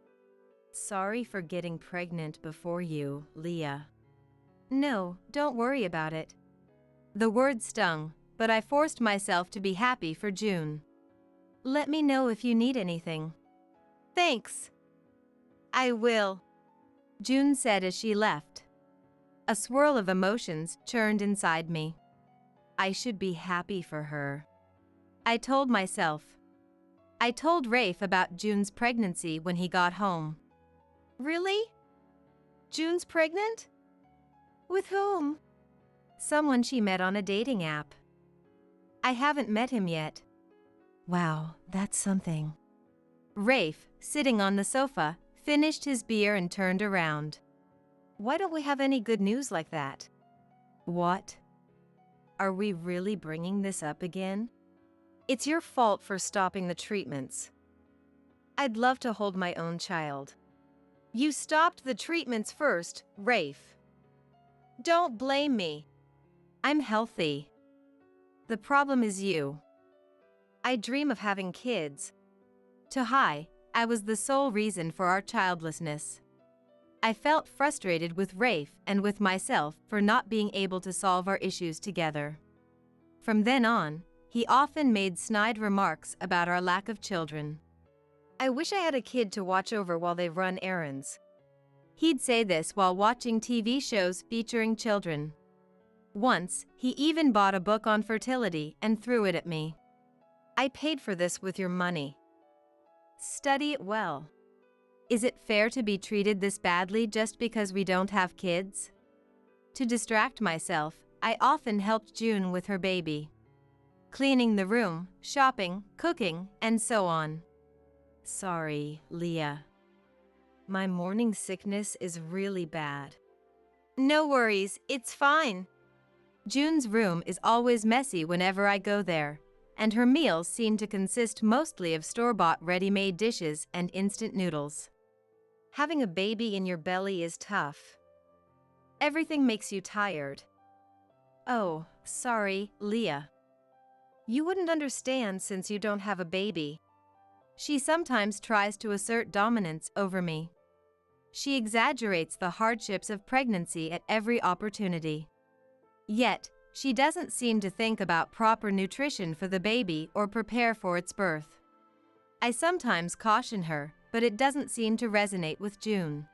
Sorry for getting pregnant before you, Leah. No, don't worry about it. The word stung, but I forced myself to be happy for June. Let me know if you need anything. Thanks. I will, June said as she left. A swirl of emotions churned inside me. I should be happy for her. I told myself. I told Rafe about June's pregnancy when he got home. Really? June's pregnant? With whom? Someone she met on a dating app. I haven't met him yet. Wow, that's something. Rafe, sitting on the sofa, finished his beer and turned around. Why don't we have any good news like that? What? Are we really bringing this up again? It's your fault for stopping the treatments. I'd love to hold my own child. You stopped the treatments first, Rafe. Don't blame me. I'm healthy. The problem is you. I dream of having kids. To Hi, I was the sole reason for our childlessness. I felt frustrated with Rafe and with myself for not being able to solve our issues together. From then on, he often made snide remarks about our lack of children. I wish I had a kid to watch over while they run errands. He'd say this while watching TV shows featuring children. Once, he even bought a book on fertility and threw it at me. I paid for this with your money. Study it well. Is it fair to be treated this badly just because we don't have kids? To distract myself, I often helped June with her baby. Cleaning the room, shopping, cooking, and so on. Sorry, Leah. My morning sickness is really bad. No worries, it's fine. June's room is always messy whenever I go there, and her meals seem to consist mostly of store-bought ready-made dishes and instant noodles. Having a baby in your belly is tough. Everything makes you tired. Oh, sorry, Leah. You wouldn't understand since you don't have a baby. She sometimes tries to assert dominance over me. She exaggerates the hardships of pregnancy at every opportunity. Yet, she doesn't seem to think about proper nutrition for the baby or prepare for its birth. I sometimes caution her, but it doesn't seem to resonate with June.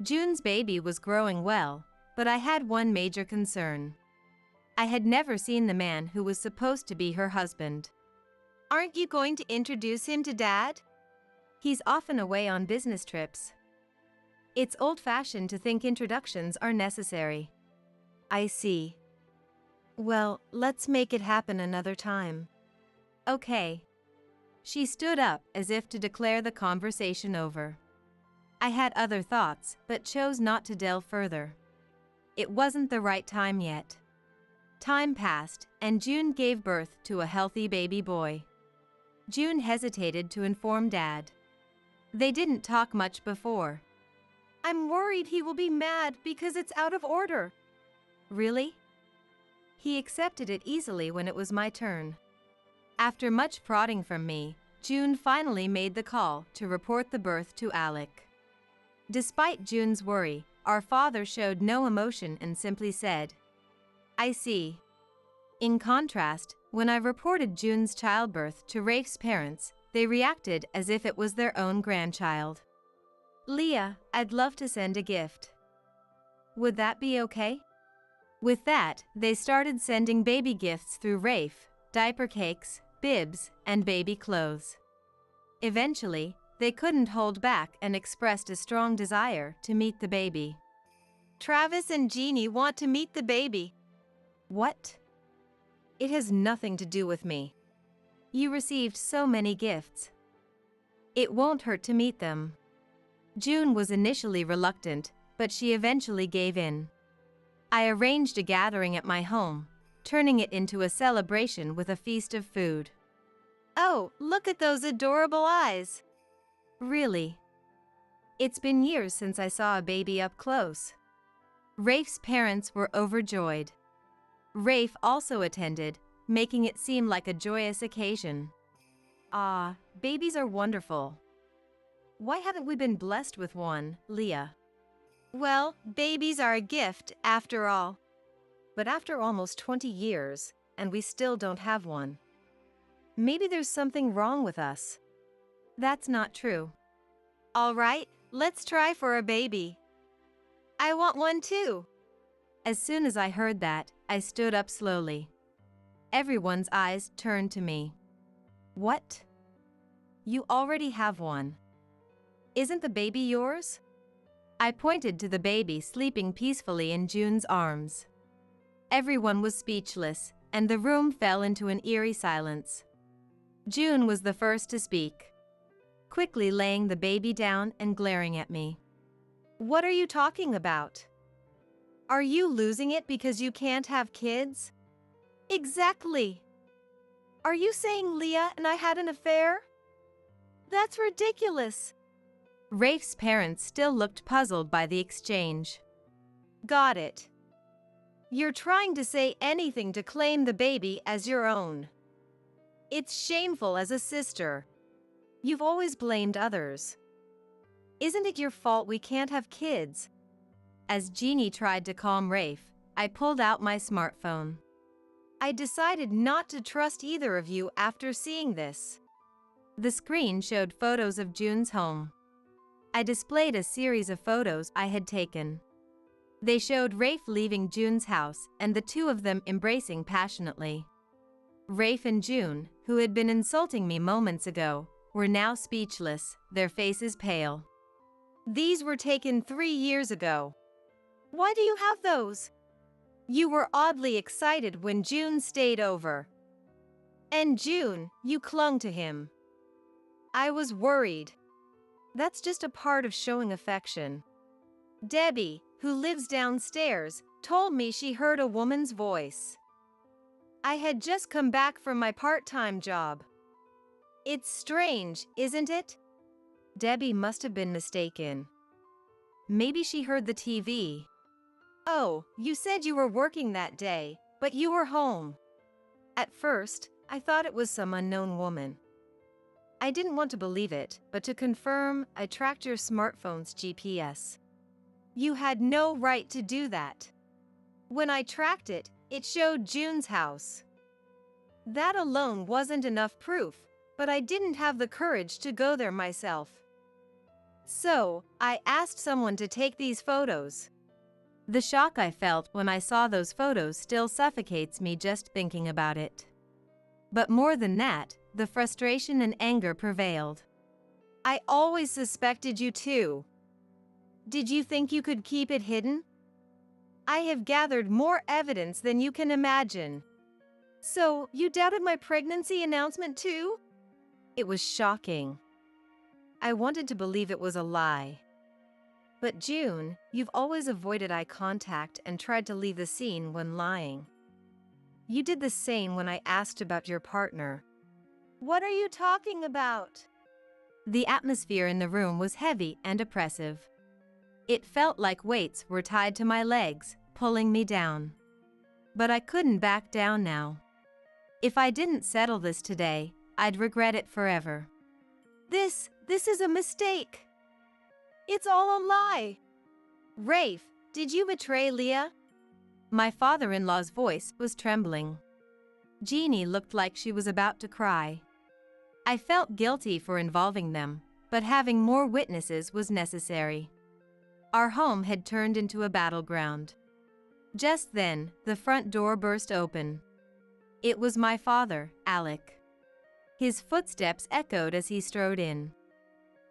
June's baby was growing well, but I had one major concern. I had never seen the man who was supposed to be her husband. Aren't you going to introduce him to Dad? He's often away on business trips. It's old-fashioned to think introductions are necessary. I see. Well, let's make it happen another time. Okay. She stood up as if to declare the conversation over. I had other thoughts, but chose not to delve further. It wasn't the right time yet. Time passed, and June gave birth to a healthy baby boy. June hesitated to inform Dad. They didn't talk much before. I'm worried he will be mad because it's out of order. Really? He accepted it easily when it was my turn. After much prodding from me, June finally made the call to report the birth to Alec. Despite June's worry, our father showed no emotion and simply said, I see. In contrast, when I reported June's childbirth to Rafe's parents, they reacted as if it was their own grandchild. Leah, I'd love to send a gift. Would that be okay? With that, they started sending baby gifts through Rafe, diaper cakes, bibs, and baby clothes. Eventually, they couldn't hold back and expressed a strong desire to meet the baby. Travis and Jeannie want to meet the baby. What? It has nothing to do with me. You received so many gifts. It won't hurt to meet them. June was initially reluctant, but she eventually gave in. I arranged a gathering at my home, turning it into a celebration with a feast of food. Oh, look at those adorable eyes. Really? It's been years since I saw a baby up close. Rafe's parents were overjoyed. Rafe also attended, making it seem like a joyous occasion. Ah, babies are wonderful. Why haven't we been blessed with one, Leah? Well, babies are a gift, after all. But after almost 20 years, and we still don't have one. Maybe there's something wrong with us. That's not true. All right, let's try for a baby. I want one too. As soon as I heard that, I stood up slowly. Everyone's eyes turned to me. What? You already have one. Isn't the baby yours? I pointed to the baby sleeping peacefully in June's arms. Everyone was speechless, and the room fell into an eerie silence. June was the first to speak, quickly laying the baby down and glaring at me. What are you talking about? Are you losing it because you can't have kids? Exactly. Are you saying Leah and I had an affair? That's ridiculous. Rafe's parents still looked puzzled by the exchange. Got it. You're trying to say anything to claim the baby as your own. It's shameful as a sister. You've always blamed others. Isn't it your fault we can't have kids? As Jeannie tried to calm Rafe, I pulled out my smartphone. I decided not to trust either of you after seeing this. The screen showed photos of June's home. I displayed a series of photos I had taken. They showed Rafe leaving June's house and the two of them embracing passionately. Rafe and June, who had been insulting me moments ago, were now speechless, their faces pale. These were taken 3 years ago. Why do you have those? You were oddly excited when June stayed over. And June, you clung to him. I was worried. That's just a part of showing affection. Debbie, who lives downstairs, told me she heard a woman's voice. I had just come back from my part-time job. It's strange, isn't it? Debbie must have been mistaken. Maybe she heard the TV. Oh, you said you were working that day, but you were home. At first, I thought it was some unknown woman. I didn't want to believe it, but to confirm, I tracked your smartphone's GPS. You had no right to do that. When I tracked it, it showed June's house. That alone wasn't enough proof, but I didn't have the courage to go there myself. So, I asked someone to take these photos. The shock I felt when I saw those photos still suffocates me just thinking about it. But more than that, the frustration and anger prevailed. I always suspected you too. Did you think you could keep it hidden? I have gathered more evidence than you can imagine. So, you doubted my pregnancy announcement too? It was shocking. I wanted to believe it was a lie. But June, you've always avoided eye contact and tried to leave the scene when lying. You did the same when I asked about your partner. What are you talking about? The atmosphere in the room was heavy and oppressive. It felt like weights were tied to my legs, pulling me down. But I couldn't back down now. If I didn't settle this today, I'd regret it forever. This is a mistake. It's all a lie. Rafe, did you betray Leah? My father-in-law's voice was trembling. Jeannie looked like she was about to cry. I felt guilty for involving them, but having more witnesses was necessary. Our home had turned into a battleground. Just then, the front door burst open. It was my father, Alec. His footsteps echoed as he strode in.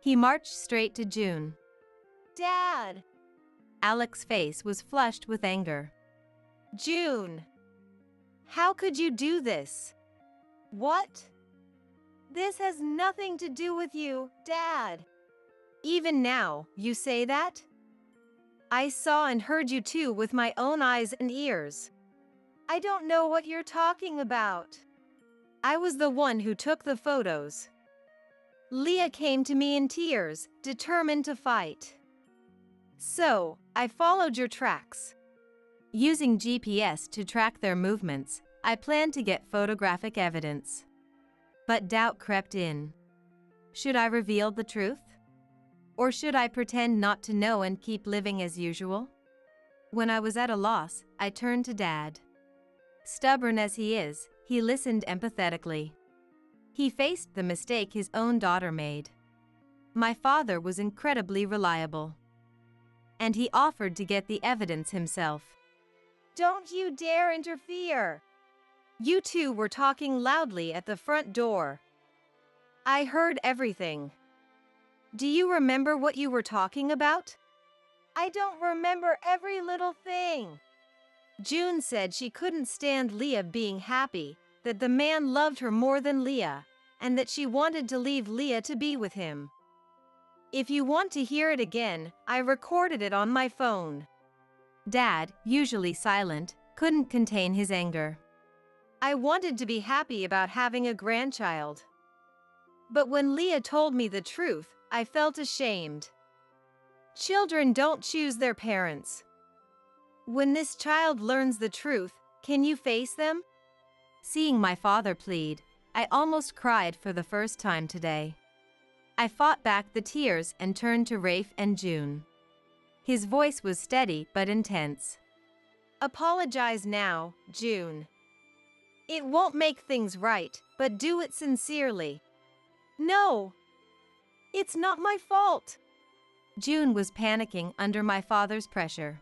He marched straight to June. Dad! Alec's face was flushed with anger. June! How could you do this? What? This has nothing to do with you, Dad. Even now, you say that? I saw and heard you too with my own eyes and ears. I don't know what you're talking about. I was the one who took the photos. Leah came to me in tears, determined to fight. So, I followed your tracks. Using GPS to track their movements, I planned to get photographic evidence. But doubt crept in. Should I reveal the truth? Or should I pretend not to know and keep living as usual? When I was at a loss, I turned to Dad. Stubborn as he is, he listened empathetically. He faced the mistake his own daughter made. My father was incredibly reliable. And he offered to get the evidence himself. Don't you dare interfere! You two were talking loudly at the front door. I heard everything. Do you remember what you were talking about? I don't remember every little thing. June said she couldn't stand Leah being happy, that the man loved her more than Leah, and that she wanted to leave Leah to be with him. If you want to hear it again, I recorded it on my phone. Dad, usually silent, couldn't contain his anger. I wanted to be happy about having a grandchild. But when Leah told me the truth, I felt ashamed. Children don't choose their parents. When this child learns the truth, can you face them? Seeing my father plead, I almost cried for the first time today. I fought back the tears and turned to Rafe and June. His voice was steady but intense. Apologize now, June. It won't make things right, but do it sincerely. No! It's not my fault! June was panicking under my father's pressure.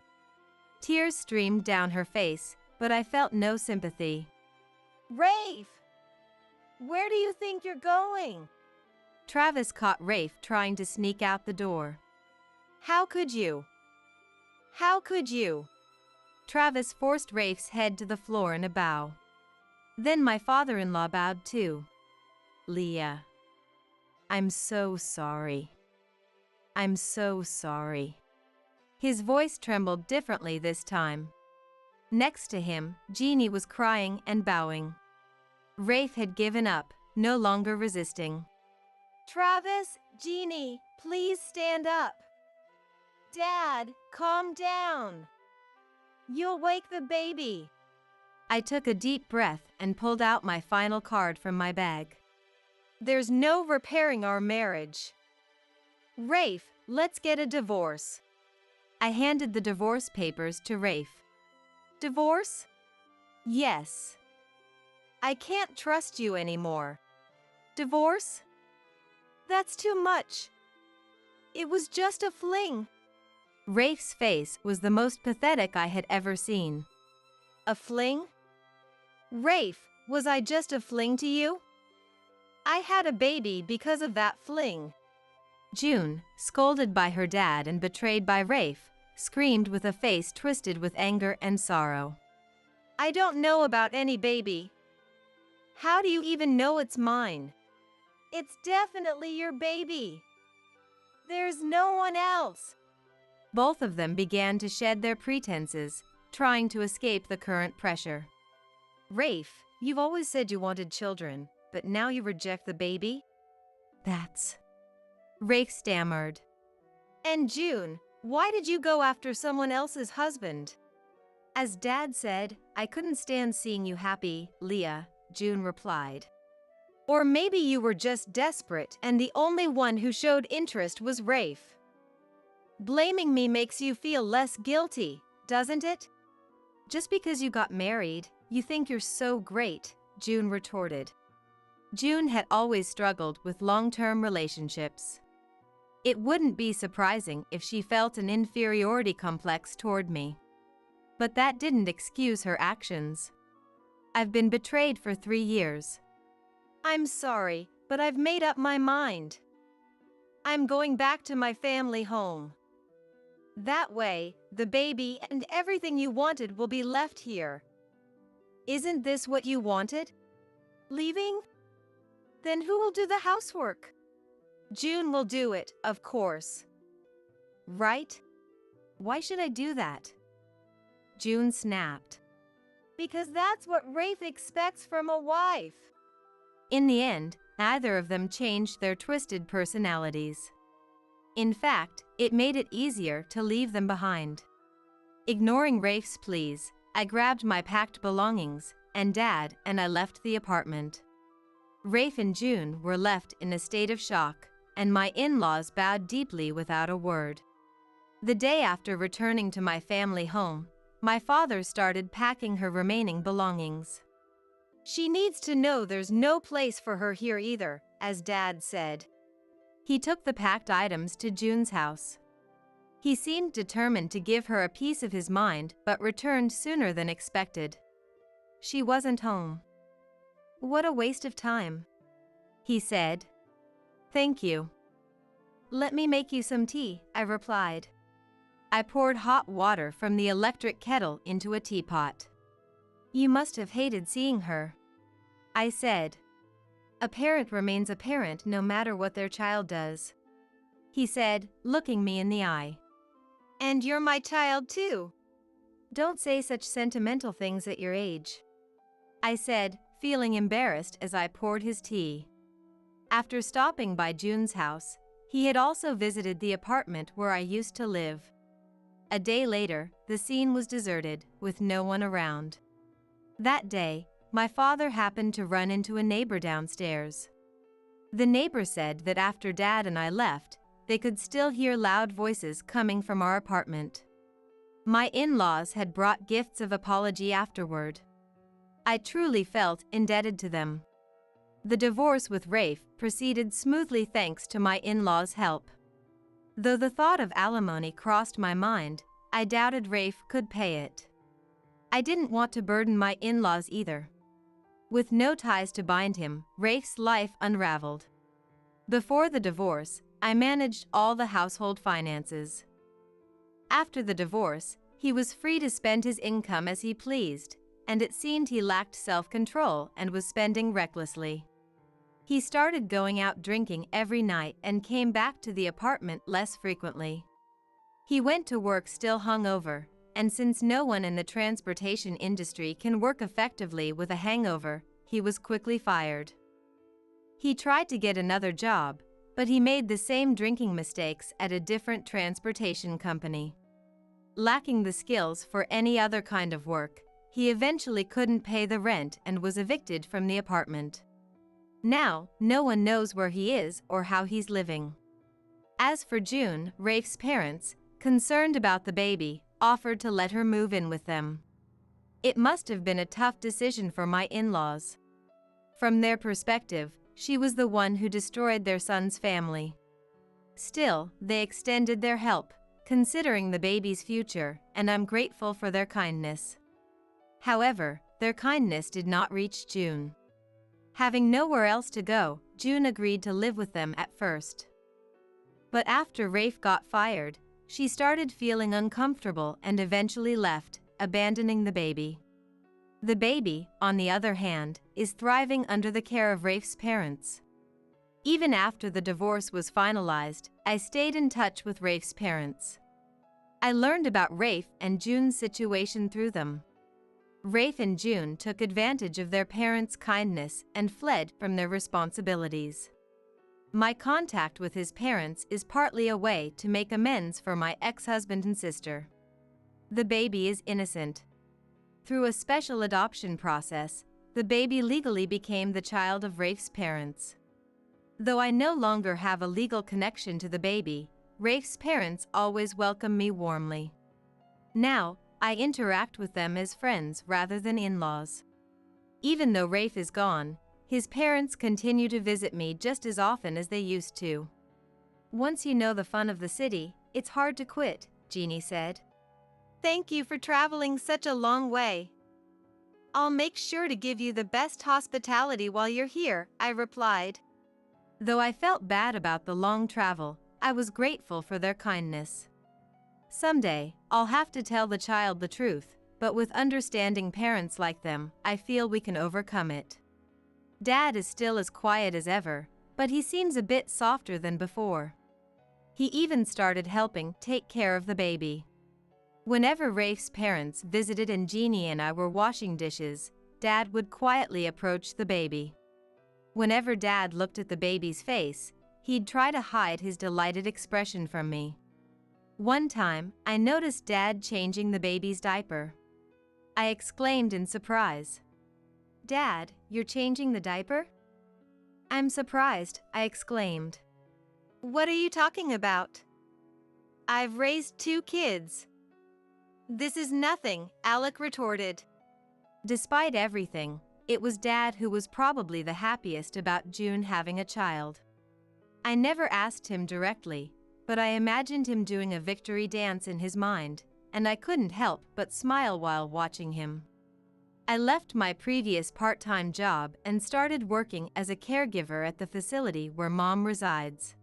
Tears streamed down her face, but I felt no sympathy. Rafe! Where do you think you're going? Travis caught Rafe trying to sneak out the door. How could you? How could you? Travis forced Rafe's head to the floor in a bow. Then my father-in-law bowed too. Leah. I'm so sorry. I'm so sorry. His voice trembled differently this time. Next to him, Jeannie was crying and bowing. Rafe had given up, no longer resisting. Travis, Jeannie, please stand up. Dad, calm down. You'll wake the baby. I took a deep breath and pulled out my final card from my bag. There's no repairing our marriage. Rafe, let's get a divorce. I handed the divorce papers to Rafe. Divorce? Yes. I can't trust you anymore. Divorce? That's too much. It was just a fling. Rafe's face was the most pathetic I had ever seen. A fling? Rafe, was I just a fling to you? I had a baby because of that fling. June, scolded by her dad and betrayed by Rafe, screamed with a face twisted with anger and sorrow. I don't know about any baby. How do you even know it's mine? It's definitely your baby. There's no one else. Both of them began to shed their pretenses, trying to escape the current pressure. Rafe, you've always said you wanted children, but now you reject the baby? That's... Rafe stammered. And June, why did you go after someone else's husband? As Dad said, I couldn't stand seeing you happy, Leah, June replied. Or maybe you were just desperate and the only one who showed interest was Rafe. Blaming me makes you feel less guilty, doesn't it? Just because you got married, you think you're so great, June retorted. June had always struggled with long-term relationships. It wouldn't be surprising if she felt an inferiority complex toward me. But that didn't excuse her actions. I've been betrayed for 3 years. I'm sorry, but I've made up my mind. I'm going back to my family home. That way, the baby and everything you wanted will be left here. Isn't this what you wanted? Leaving? Then who will do the housework? June will do it, of course. Right? Why should I do that? June snapped. Because that's what Rafe expects from a wife. In the end, neither of them changed their twisted personalities. In fact, it made it easier to leave them behind. Ignoring Rafe's pleas, I grabbed my packed belongings, and Dad and I left the apartment. Rafe and June were left in a state of shock, and my in-laws bowed deeply without a word. The day after returning to my family home, my father started packing her remaining belongings. She needs to know there's no place for her here either, as Dad said. He took the packed items to June's house. He seemed determined to give her a piece of his mind, but returned sooner than expected. She wasn't home. What a waste of time, he said. Thank you. Let me make you some tea, I replied. I poured hot water from the electric kettle into a teapot. You must have hated seeing her, I said. A parent remains a parent no matter what their child does, he said, looking me in the eye. And you're my child too. Don't say such sentimental things at your age, I said, feeling embarrassed as I poured his tea. After stopping by June's house, he had also visited the apartment where I used to live. A day later, the scene was deserted, with no one around. That day, my father happened to run into a neighbor downstairs. The neighbor said that after Dad and I left, they could still hear loud voices coming from our apartment. My in-laws had brought gifts of apology afterward. I truly felt indebted to them. The divorce with Rafe proceeded smoothly thanks to my in-laws' help. Though the thought of alimony crossed my mind, I doubted Rafe could pay it. I didn't want to burden my in-laws either. With no ties to bind him, Rafe's life unraveled. Before the divorce, I managed all the household finances. After the divorce, he was free to spend his income as he pleased, and it seemed he lacked self-control and was spending recklessly. He started going out drinking every night and came back to the apartment less frequently. He went to work still hungover, and since no one in the transportation industry can work effectively with a hangover, he was quickly fired. He tried to get another job, but he made the same drinking mistakes at a different transportation company. Lacking the skills for any other kind of work, he eventually couldn't pay the rent and was evicted from the apartment. Now, no one knows where he is or how he's living. As for June, Rafe's parents, concerned about the baby, offered to let her move in with them. It must have been a tough decision for my in-laws. From their perspective, she was the one who destroyed their son's family. Still, they extended their help, considering the baby's future, and I'm grateful for their kindness. However, their kindness did not reach June. Having nowhere else to go, June agreed to live with them at first. But after Rafe got fired, she started feeling uncomfortable and eventually left, abandoning the baby. The baby, on the other hand, is thriving under the care of Rafe's parents. Even after the divorce was finalized, I stayed in touch with Rafe's parents. I learned about Rafe and June's situation through them. Rafe and June took advantage of their parents' kindness and fled from their responsibilities. My contact with his parents is partly a way to make amends for my ex-husband and sister. The baby is innocent. Through a special adoption process, the baby legally became the child of Rafe's parents. Though I no longer have a legal connection to the baby, Rafe's parents always welcome me warmly. Now, I interact with them as friends rather than in-laws. Even though Rafe is gone, his parents continue to visit me just as often as they used to. Once you know the fun of the city, it's hard to quit, Jeannie said. Thank you for traveling such a long way. I'll make sure to give you the best hospitality while you're here, I replied. Though I felt bad about the long travel, I was grateful for their kindness. Someday, I'll have to tell the child the truth, but with understanding parents like them, I feel we can overcome it. Dad is still as quiet as ever, but he seems a bit softer than before. He even started helping take care of the baby. Whenever Rafe's parents visited and Jeannie and I were washing dishes, Dad would quietly approach the baby. Whenever Dad looked at the baby's face, he'd try to hide his delighted expression from me. One time, I noticed Dad changing the baby's diaper. I exclaimed in surprise. "Dad, you're changing the diaper?" "I'm surprised," I exclaimed. What are you talking about? I've raised 2 kids. This is nothing, Alec retorted. Despite everything, it was Dad who was probably the happiest about June having a child. I never asked him directly, but I imagined him doing a victory dance in his mind, and I couldn't help but smile while watching him. I left my previous part-time job and started working as a caregiver at the facility where Mom resides.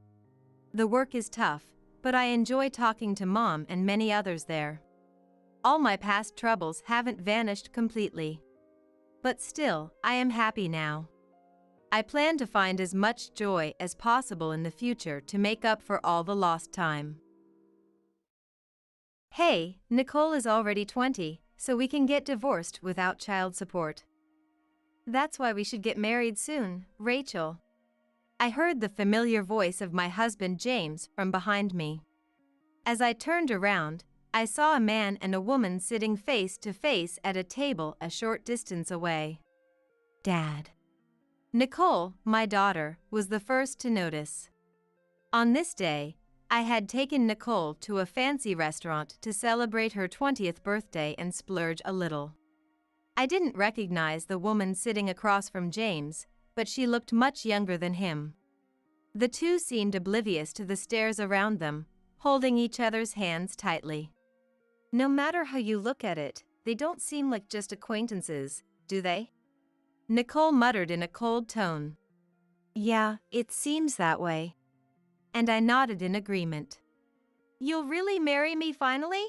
The work is tough, but I enjoy talking to Mom and many others there. All my past troubles haven't vanished completely. But still, I am happy now. I plan to find as much joy as possible in the future to make up for all the lost time. Hey, Nicole is already 20, so we can get divorced without child support. That's why we should get married soon, Rachel. I heard the familiar voice of my husband James from behind me. As I turned around, I saw a man and a woman sitting face to face at a table a short distance away. Dad. Nicole, my daughter, was the first to notice. On this day, I had taken Nicole to a fancy restaurant to celebrate her 20th birthday and splurge a little. I didn't recognize the woman sitting across from James, but she looked much younger than him. The two seemed oblivious to the stares around them, holding each other's hands tightly. No matter how you look at it, they don't seem like just acquaintances, do they? Nicole muttered in a cold tone. Yeah, it seems that way. And I nodded in agreement. You'll really marry me finally?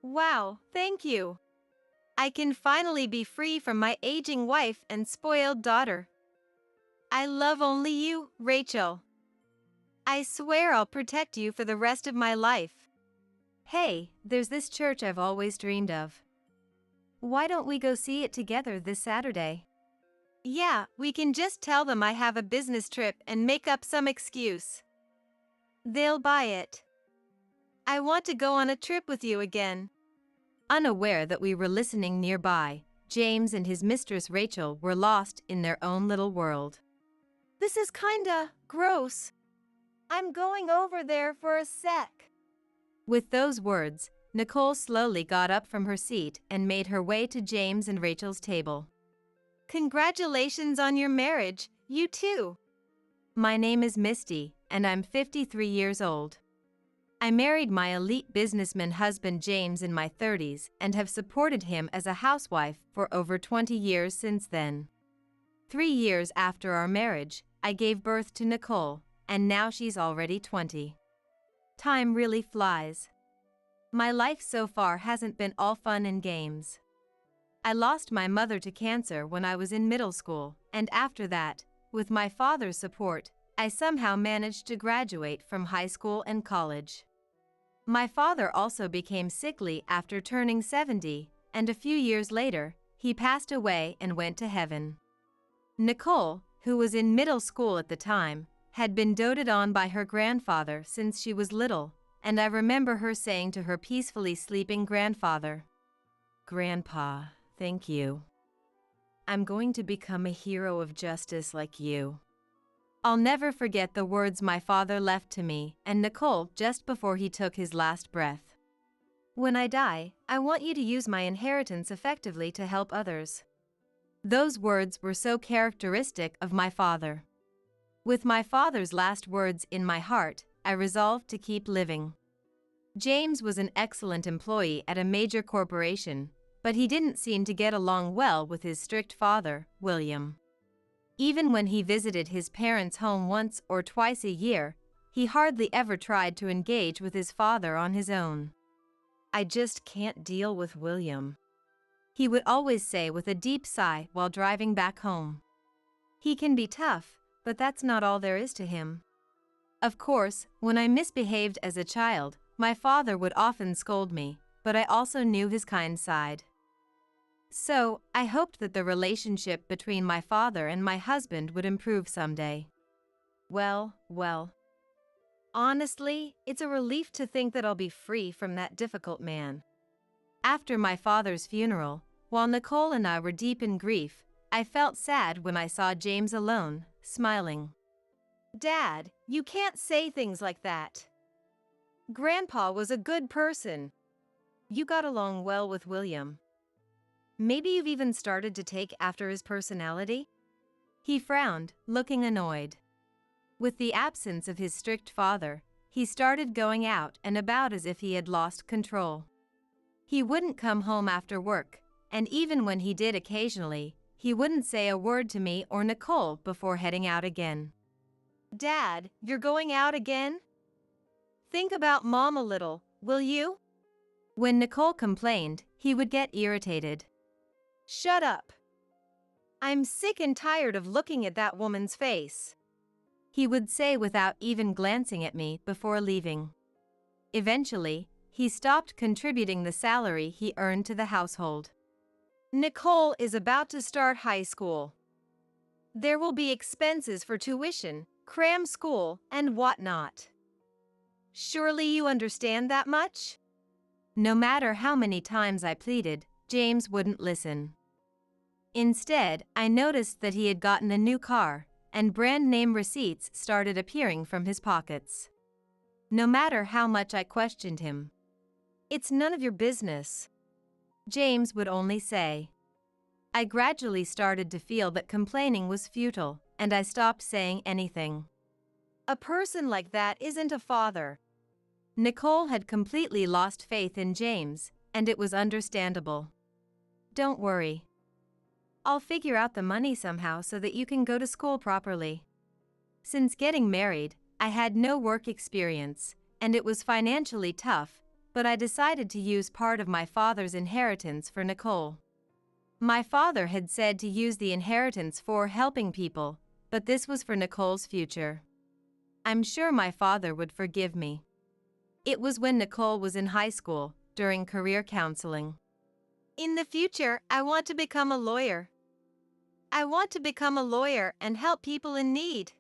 Wow, thank you. I can finally be free from my aging wife and spoiled daughter. I love only you, Rachel. I swear I'll protect you for the rest of my life. Hey, there's this church I've always dreamed of. Why don't we go see it together this Saturday? Yeah, we can just tell them I have a business trip and make up some excuse. They'll buy it. I want to go on a trip with you again. Unaware that we were listening nearby, James and his mistress Rachel were lost in their own little world. This is kinda gross. I'm going over there for a sec. With those words, Nicole slowly got up from her seat and made her way to James and Rachel's table. Congratulations on your marriage, you too. My name is Misty, and I'm 53 years old. I married my elite businessman husband James in my 30s and have supported him as a housewife for over 20 years since then. 3 years after our marriage, I gave birth to Nicole, and now she's already 20. Time really flies. My life so far hasn't been all fun and games. I lost my mother to cancer when I was in middle school, and after that, with my father's support, I somehow managed to graduate from high school and college. My father also became sickly after turning 70, and a few years later, he passed away and went to heaven. Nicole, who was in middle school at the time, had been doted on by her grandfather since she was little, and I remember her saying to her peacefully sleeping grandfather, "Grandpa, thank you. I'm going to become a hero of justice like you." I'll never forget the words my father left to me and Nicole just before he took his last breath. When I die, I want you to use my inheritance effectively to help others. Those words were so characteristic of my father. With my father's last words in my heart, I resolved to keep living. James was an excellent employee at a major corporation, but he didn't seem to get along well with his strict father, William. Even when he visited his parents' home once or twice a year, he hardly ever tried to engage with his father on his own. "I just can't deal with William," he would always say with a deep sigh while driving back home. "He can be tough, but that's not all there is to him." Of course, when I misbehaved as a child, my father would often scold me, but I also knew his kind side. So, I hoped that the relationship between my father and my husband would improve someday. Well. Honestly, it's a relief to think that I'll be free from that difficult man. After my father's funeral, while Nicole and I were deep in grief, I felt sad when I saw James alone, smiling. "Dad, you can't say things like that. Grandpa was a good person. You got along well with William. Maybe you've even started to take after his personality?" He frowned, looking annoyed. With the absence of his strict father, he started going out and about as if he had lost control. He wouldn't come home after work, and even when he did occasionally, he wouldn't say a word to me or Nicole before heading out again. "Dad, you're going out again? Think about Mom a little, will you?" When Nicole complained, he would get irritated. "Shut up. I'm sick and tired of looking at that woman's face," he would say without even glancing at me before leaving. Eventually, he stopped contributing the salary he earned to the household. "Nicole is about to start high school. There will be expenses for tuition, cram school, and whatnot. Surely you understand that much?" No matter how many times I pleaded, James wouldn't listen. Instead, I noticed that he had gotten a new car, and brand-name receipts started appearing from his pockets. No matter how much I questioned him, "It's none of your business," James would only say. I gradually started to feel that complaining was futile, and I stopped saying anything. A person like that isn't a father. Nicole had completely lost faith in James, and it was understandable. "Don't worry. I'll figure out the money somehow so that you can go to school properly." Since getting married, I had no work experience, and it was financially tough, but I decided to use part of my father's inheritance for Nicole. My father had said to use the inheritance for helping people, but this was for Nicole's future. I'm sure my father would forgive me. It was when Nicole was in high school, during career counseling. "In the future, I want to become a lawyer. I want to become a lawyer and help people in need.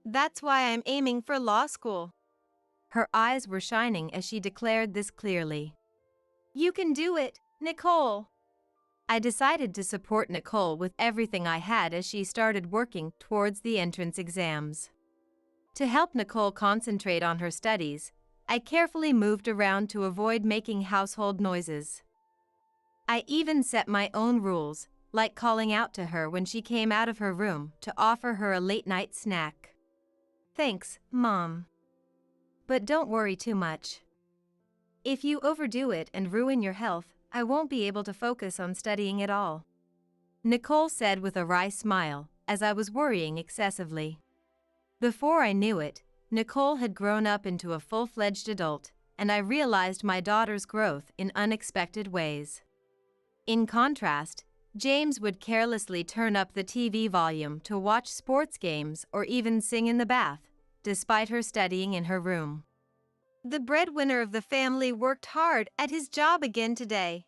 That's why I'm aiming for law school." Her eyes were shining as she declared this clearly. "You can do it, Nicole." I decided to support Nicole with everything I had as she started working towards the entrance exams. To help Nicole concentrate on her studies, I carefully moved around to avoid making household noises. I even set my own rules, like calling out to her when she came out of her room to offer her a late-night snack. "Thanks, Mom. But don't worry too much. If you overdo it and ruin your health, I won't be able to focus on studying at all," Nicole said with a wry smile, as I was worrying excessively. Before I knew it, Nicole had grown up into a full-fledged adult, and I realized my daughter's growth in unexpected ways. In contrast, James would carelessly turn up the TV volume to watch sports games or even sing in the bath, despite her studying in her room. The breadwinner of the family worked hard at his job again today.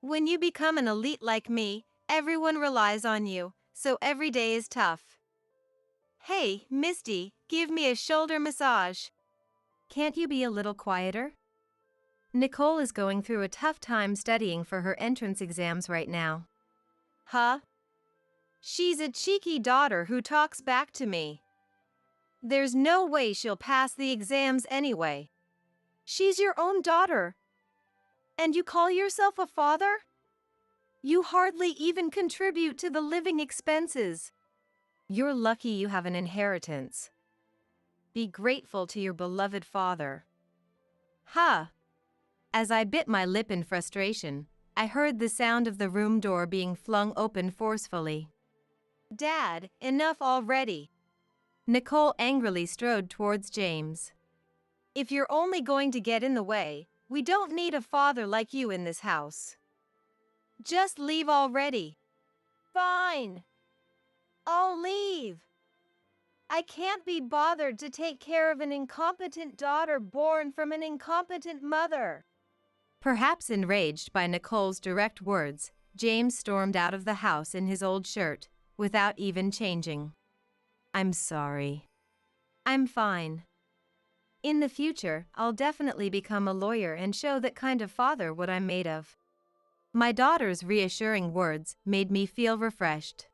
When you become an elite like me, everyone relies on you, so every day is tough. "Hey, Misty, give me a shoulder massage." Can't you be a little quieter? Nicole is going through a tough time studying for her entrance exams right now. Huh? She's a cheeky daughter who talks back to me. There's no way she'll pass the exams anyway. She's your own daughter. And you call yourself a father? You hardly even contribute to the living expenses. You're lucky you have an inheritance. Be grateful to your beloved father. Ha! As I bit my lip in frustration, I heard the sound of the room door being flung open forcefully. "Dad, enough already." Nicole angrily strode towards James. "If you're only going to get in the way, we don't need a father like you in this house. Just leave already." "Fine. I'll leave. I can't be bothered to take care of an incompetent daughter born from an incompetent mother." Perhaps enraged by Nicole's direct words, James stormed out of the house in his old shirt, without even changing. "I'm sorry. I'm fine. In the future, I'll definitely become a lawyer and show that kind of father what I'm made of." My daughter's reassuring words made me feel refreshed.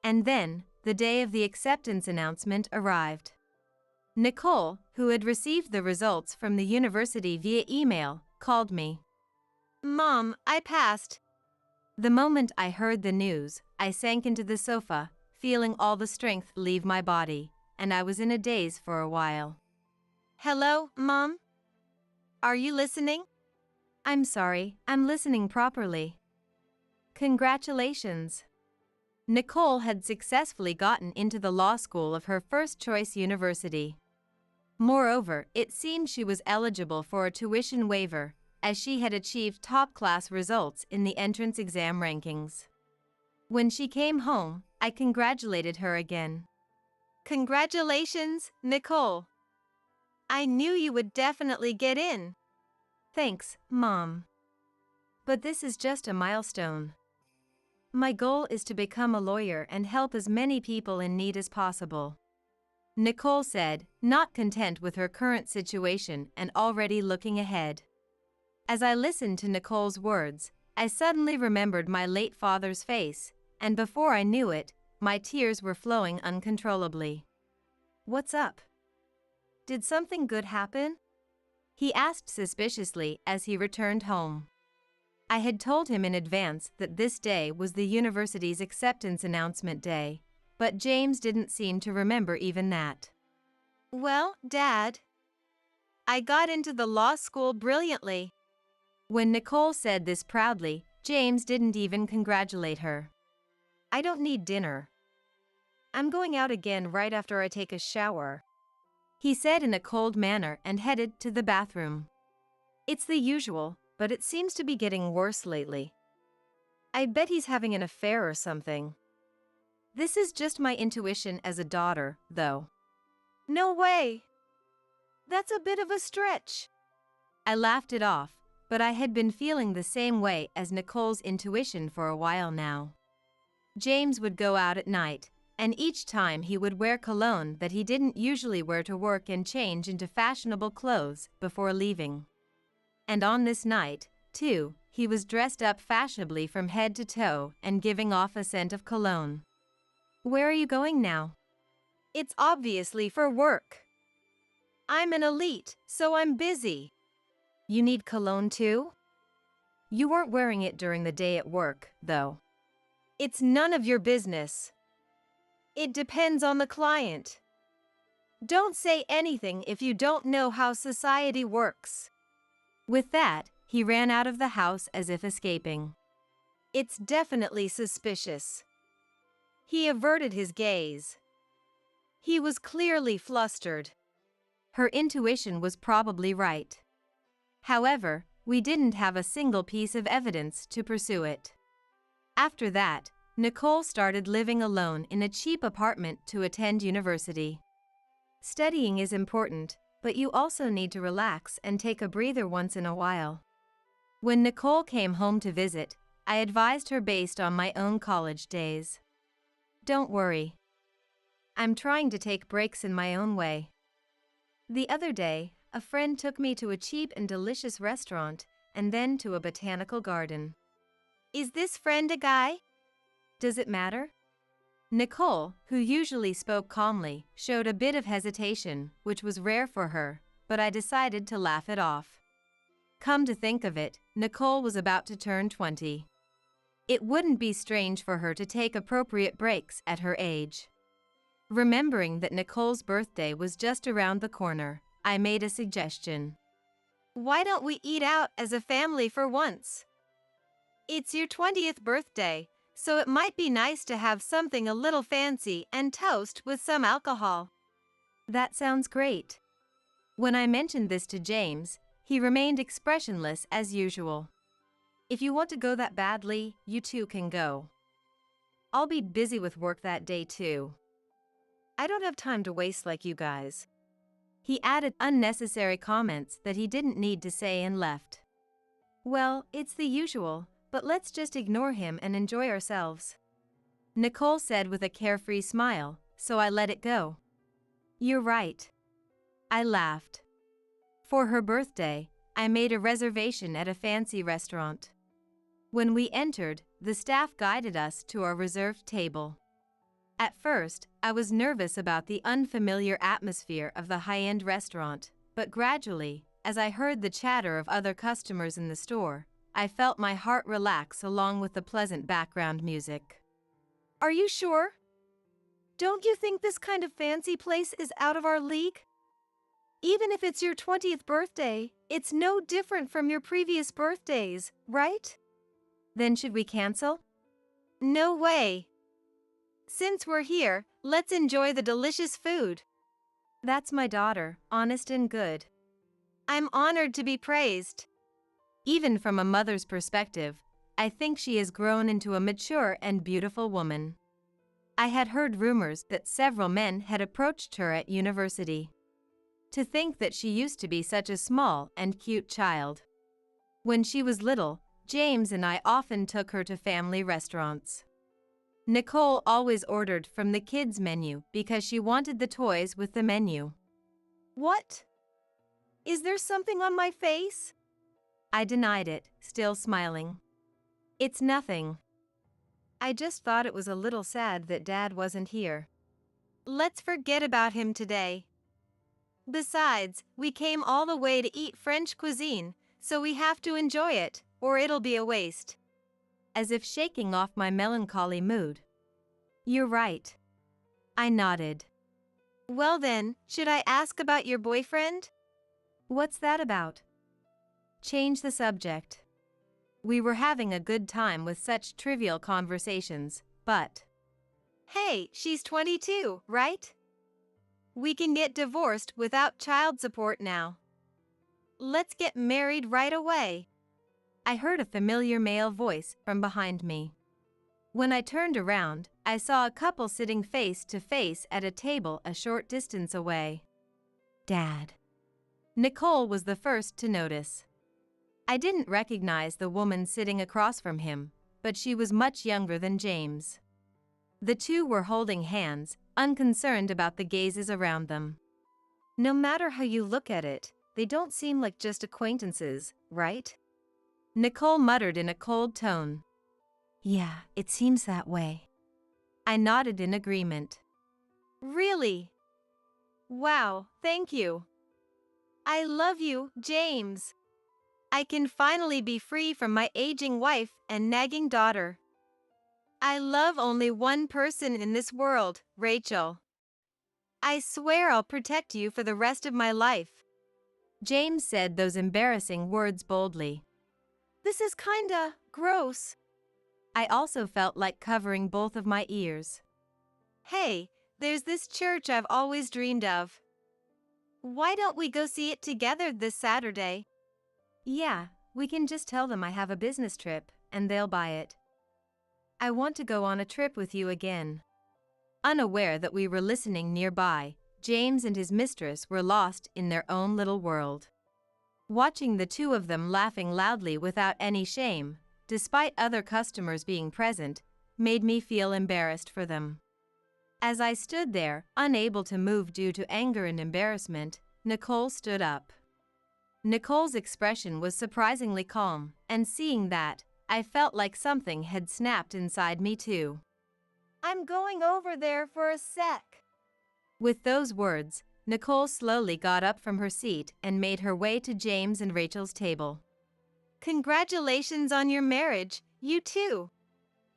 And then, the day of the acceptance announcement arrived. Nicole, who had received the results from the university via email, called me. "Mom, I passed." The moment I heard the news, I sank into the sofa, feeling all the strength leave my body, and I was in a daze for a while. "Hello, Mom? Are you listening?" "I'm sorry, I'm listening properly." Congratulations. Nicole had successfully gotten into the law school of her first-choice university. Moreover, it seemed she was eligible for a tuition waiver, as she had achieved top-class results in the entrance exam rankings. When she came home, I congratulated her again. "Congratulations, Nicole. I knew you would definitely get in." Thanks, Mom. But this is just a milestone. My goal is to become a lawyer and help as many people in need as possible," Nicole said, not content with her current situation and already looking ahead. As I listened to Nicole's words, I suddenly remembered my late father's face, and before I knew it, my tears were flowing uncontrollably. "What's up? Did something good happen?" he asked suspiciously as he returned home. I had told him in advance that this day was the university's acceptance announcement day, but James didn't seem to remember even that. "Well, Dad, I got into the law school brilliantly." When Nicole said this proudly, James didn't even congratulate her. "I don't need dinner. I'm going out again right after I take a shower," he said in a cold manner and headed to the bathroom. "It's the usual, but it seems to be getting worse lately. I bet he's having an affair or something." This is just my intuition as a daughter, though. "No way. That's a bit of a stretch." I laughed it off, but I had been feeling the same way as Nicole's intuition for a while now. James would go out at night, and each time he would wear cologne that he didn't usually wear to work and change into fashionable clothes before leaving. And on this night, too, he was dressed up fashionably from head to toe and giving off a scent of cologne. "Where are you going now?" "It's obviously for work. I'm an elite, so I'm busy." "You need cologne too?" "You weren't wearing it during the day at work, though." "It's none of your business. It depends on the client. Don't say anything if you don't know how society works." With that, he ran out of the house as if escaping. "It's definitely suspicious." He averted his gaze. He was clearly flustered. Her intuition was probably right. However, we didn't have a single piece of evidence to pursue it. After that, Nicole started living alone in a cheap apartment to attend university. Studying is important, but you also need to relax and take a breather once in a while. When Nicole came home to visit, I advised her based on my own college days. "Don't worry. I'm trying to take breaks in my own way." The other day, a friend took me to a cheap and delicious restaurant, and then to a botanical garden. "Is this friend a guy?" "Does it matter?" Nicole, who usually spoke calmly, showed a bit of hesitation, which was rare for her, but I decided to laugh it off. Come to think of it, Nicole was about to turn 20. It wouldn't be strange for her to take appropriate breaks at her age. Remembering that Nicole's birthday was just around the corner, I made a suggestion. "Why don't we eat out as a family for once? It's your 20th birthday, so it might be nice to have something a little fancy and toast with some alcohol." That sounds great. When I mentioned this to James, he remained expressionless as usual. "If you want to go that badly, you two can go. I'll be busy with work that day too." "I don't have time to waste like you guys." He added unnecessary comments that he didn't need to say and left. "Well, it's the usual, but let's just ignore him and enjoy ourselves," Nicole said with a carefree smile, so I let it go. "You're right." I laughed. For her birthday, I made a reservation at a fancy restaurant. When we entered, the staff guided us to our reserved table. At first, I was nervous about the unfamiliar atmosphere of the high-end restaurant, but gradually, as I heard the chatter of other customers in the store, I felt my heart relax along with the pleasant background music. "Are you sure? Don't you think this kind of fancy place is out of our league? Even if it's your 20th birthday, it's no different from your previous birthdays, right?" "Then should we cancel?" "No way. Since we're here, let's enjoy the delicious food." That's my daughter, honest and good. I'm honored to be praised. Even from a mother's perspective, I think she has grown into a mature and beautiful woman. I had heard rumors that several men had approached her at university. To think that she used to be such a small and cute child. When she was little, James and I often took her to family restaurants. Nicole always ordered from the kids' menu because she wanted the toys with the menu. "What? Is there something on my face?" I denied it, still smiling. It's nothing. I just thought it was a little sad that Dad wasn't here. Let's forget about him today. Besides, we came all the way to eat French cuisine, so we have to enjoy it, or it'll be a waste. As if shaking off my melancholy mood. You're right. I nodded. Well then, should I ask about your boyfriend? What's that about? Change the subject. We were having a good time with such trivial conversations, but... Hey, she's 22, right? We can get divorced without child support now. Let's get married right away. I heard a familiar male voice from behind me. When I turned around, I saw a couple sitting face to face at a table a short distance away. Dad. Nicole was the first to notice. I didn't recognize the woman sitting across from him, but she was much younger than James. The two were holding hands, unconcerned about the gazes around them. No matter how you look at it, they don't seem like just acquaintances, right? Nicole muttered in a cold tone. Yeah, it seems that way. I nodded in agreement. Really? Wow, thank you. I love you, James. I can finally be free from my aging wife and nagging daughter. I love only one person in this world, Rachel. I swear I'll protect you for the rest of my life. James said those embarrassing words boldly. This is kinda gross. I also felt like covering both of my ears. Hey, there's this church I've always dreamed of. Why don't we go see it together this Saturday? Yeah, we can just tell them I have a business trip, and they'll buy it. I want to go on a trip with you again. Unaware that we were listening nearby, James and his mistress were lost in their own little world. Watching the two of them laughing loudly without any shame, despite other customers being present, made me feel embarrassed for them. As I stood there, unable to move due to anger and embarrassment, Nicole stood up. Nicole's expression was surprisingly calm, and seeing that, I felt like something had snapped inside me too. I'm going over there for a sec. With those words, Nicole slowly got up from her seat and made her way to James and Rachel's table. Congratulations on your marriage, you too.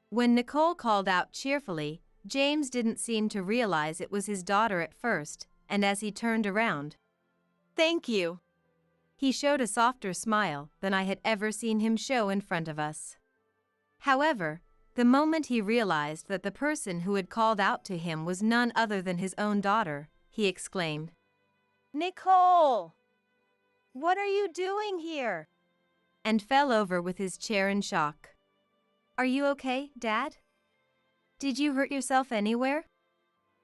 When Nicole called out cheerfully, James didn't seem to realize it was his daughter at first, and as he turned around, Thank you. He showed a softer smile than I had ever seen him show in front of us. However, the moment he realized that the person who had called out to him was none other than his own daughter, he exclaimed, Nicole! What are you doing here? And fell over with his chair in shock. Are you okay, Dad? Did you hurt yourself anywhere?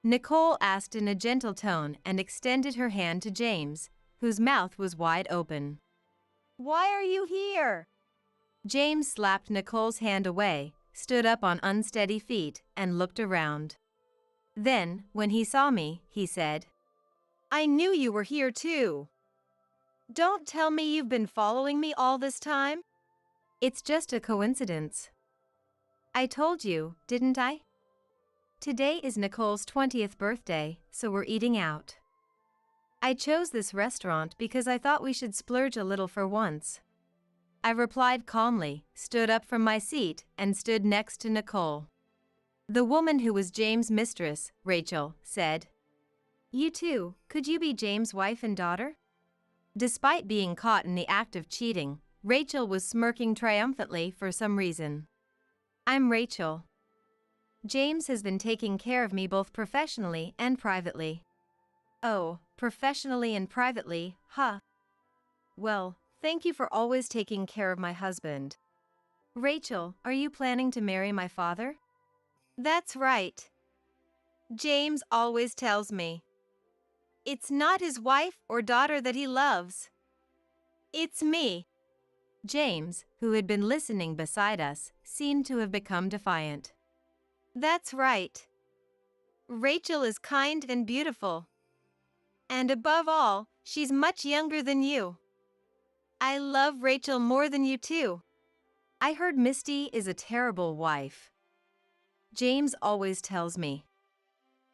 Nicole asked in a gentle tone and extended her hand to James, whose mouth was wide open. Why are you here? James slapped Nicole's hand away, stood up on unsteady feet, and looked around. Then, when he saw me, he said, I knew you were here too. Don't tell me you've been following me all this time? It's just a coincidence. I told you, didn't I? Today is Nicole's 20th birthday, so we're eating out. I chose this restaurant because I thought we should splurge a little for once. I replied calmly, stood up from my seat, and stood next to Nicole. The woman who was James' mistress, Rachel, said, You too, could you be James' wife and daughter? Despite being caught in the act of cheating, Rachel was smirking triumphantly for some reason. I'm Rachel. James has been taking care of me both professionally and privately. Oh, professionally and privately, huh? Well, thank you for always taking care of my husband. Rachel, are you planning to marry my father? That's right. James always tells me. It's not his wife or daughter that he loves. It's me. James, who had been listening beside us, seemed to have become defiant. That's right. Rachel is kind and beautiful. And above all, she's much younger than you. I love Rachel more than you too. I heard Misty is a terrible wife. James always tells me.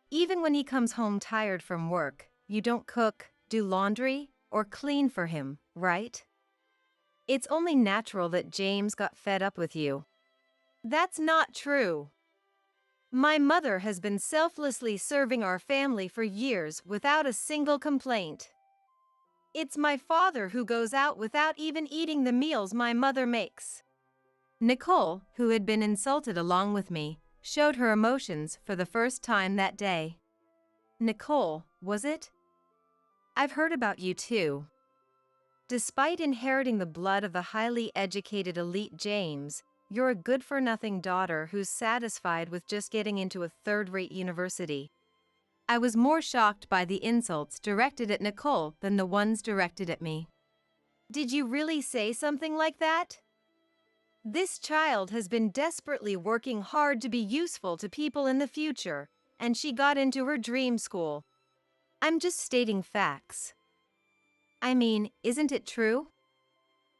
Even when he comes home tired from work, you don't cook, do laundry, or clean for him, right? It's only natural that James got fed up with you. That's not true. My mother has been selflessly serving our family for years without a single complaint. It's my father who goes out without even eating the meals my mother makes. Nicole, who had been insulted along with me, showed her emotions for the first time that day. Nicole, was it? I've heard about you too. Despite inheriting the blood of the highly educated elite James, you're a good-for-nothing daughter who's satisfied with just getting into a third-rate university. I was more shocked by the insults directed at Nicole than the ones directed at me. Did you really say something like that? This child has been desperately working hard to be useful to people in the future, and she got into her dream school. I'm just stating facts. I mean, isn't it true?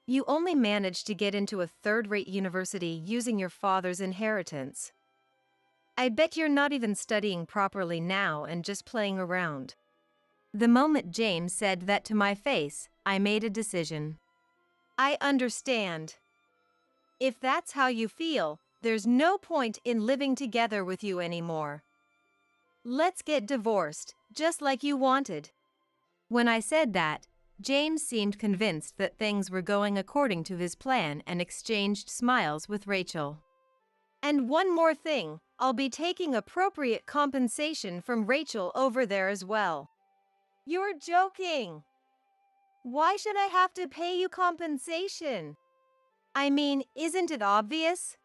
You only managed to get into a third-rate university using your father's inheritance. I bet you're not even studying properly now and just playing around. The moment James said that to my face, I made a decision. I understand. If that's how you feel, there's no point in living together with you anymore. Let's get divorced, just like you wanted. When I said that, James seemed convinced that things were going according to his plan and exchanged smiles with Rachel. And one more thing, I'll be taking appropriate compensation from Rachel over there as well. You're joking. Why should I have to pay you compensation? I mean, isn't it obvious?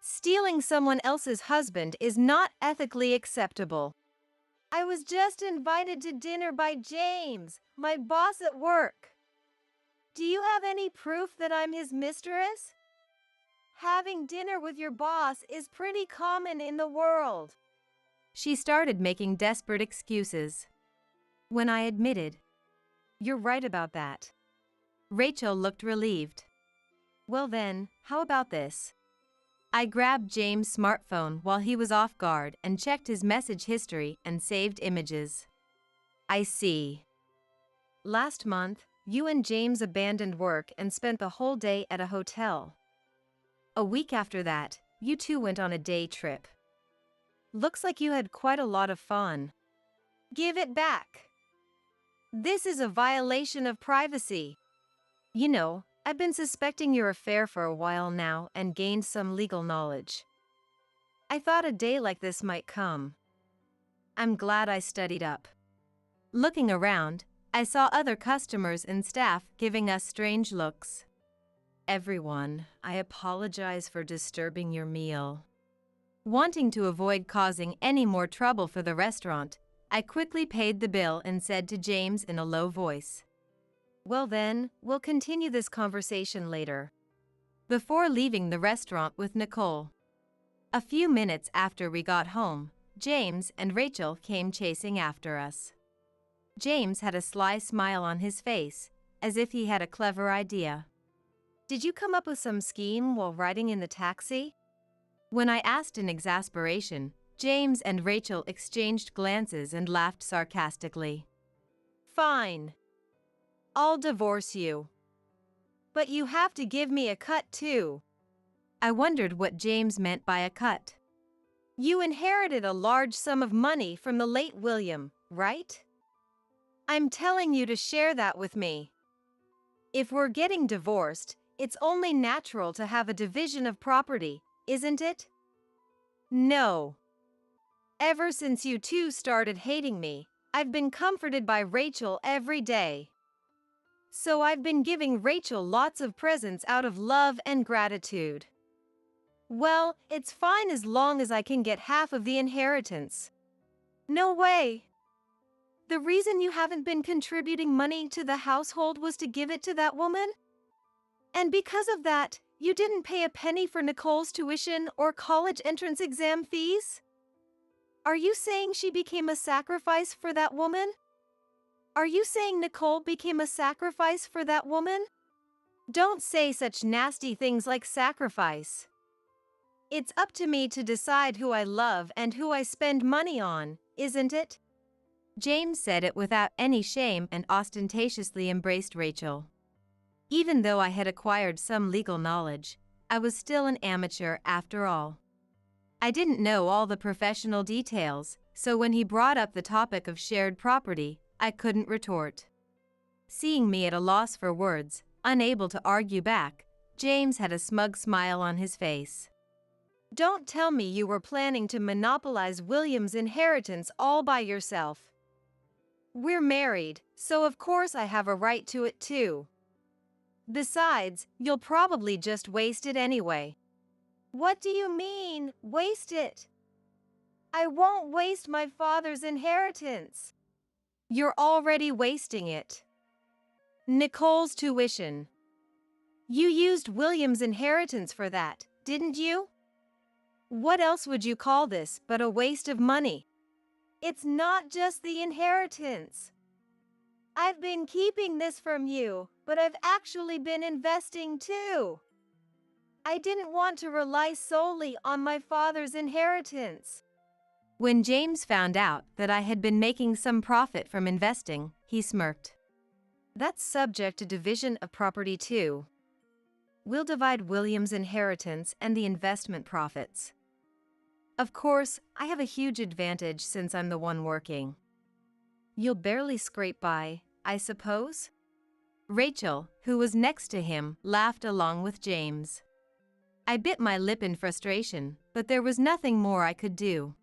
Stealing someone else's husband is not ethically acceptable. I was just invited to dinner by James, my boss at work. Do you have any proof that I'm his mistress? Having dinner with your boss is pretty common in the world. She started making desperate excuses. When I admitted, "You're right about that," Rachel looked relieved. Well then, how about this? I grabbed James' smartphone while he was off guard and checked his message history and saved images. I see. Last month, you and James abandoned work and spent the whole day at a hotel. A week after that, you two went on a day trip. Looks like you had quite a lot of fun. Give it back. This is a violation of privacy. You know, I've been suspecting your affair for a while now and gained some legal knowledge. I thought a day like this might come. I'm glad I studied up. Looking around, I saw other customers and staff giving us strange looks. Everyone, I apologize for disturbing your meal. Wanting to avoid causing any more trouble for the restaurant, I quickly paid the bill and said to James in a low voice, "Well then, we'll continue this conversation later." Before leaving the restaurant with Nicole. A few minutes after we got home, James and Rachel came chasing after us. James had a sly smile on his face, as if he had a clever idea. Did you come up with some scheme while riding in the taxi? When I asked in exasperation, James and Rachel exchanged glances and laughed sarcastically. Fine. I'll divorce you. But you have to give me a cut too. I wondered what James meant by a cut. You inherited a large sum of money from the late William, right? I'm telling you to share that with me. If we're getting divorced, it's only natural to have a division of property, isn't it? No. Ever since you two started hating me, I've been comforted by Rachel every day. So I've been giving Rachel lots of presents out of love and gratitude. Well, it's fine as long as I can get half of the inheritance. No way. The reason you haven't been contributing money to the household was to give it to that woman? And because of that, you didn't pay a penny for Nicole's tuition or college entrance exam fees? Are you saying she became a sacrifice for that woman? Are you saying Nicole became a sacrifice for that woman? Don't say such nasty things like sacrifice. It's up to me to decide who I love and who I spend money on, isn't it? James said it without any shame and ostentatiously embraced Rachel. Even though I had acquired some legal knowledge, I was still an amateur after all. I didn't know all the professional details, so when he brought up the topic of shared property, I couldn't retort. Seeing me at a loss for words, unable to argue back, James had a smug smile on his face. Don't tell me you were planning to monopolize William's inheritance all by yourself. We're married, so of course I have a right to it too. Besides, you'll probably just waste it anyway. What do you mean, waste it? I won't waste my father's inheritance. You're already wasting it. Nicole's tuition. You used William's inheritance for that, didn't you? What else would you call this but a waste of money? It's not just the inheritance. I've been keeping this from you, but I've actually been investing too. I didn't want to rely solely on my father's inheritance. When James found out that I had been making some profit from investing, he smirked. That's subject to division of property too. We'll divide William's inheritance and the investment profits. Of course, I have a huge advantage since I'm the one working. You'll barely scrape by, I suppose? Rachel, who was next to him, laughed along with James. I bit my lip in frustration, but there was nothing more I could do.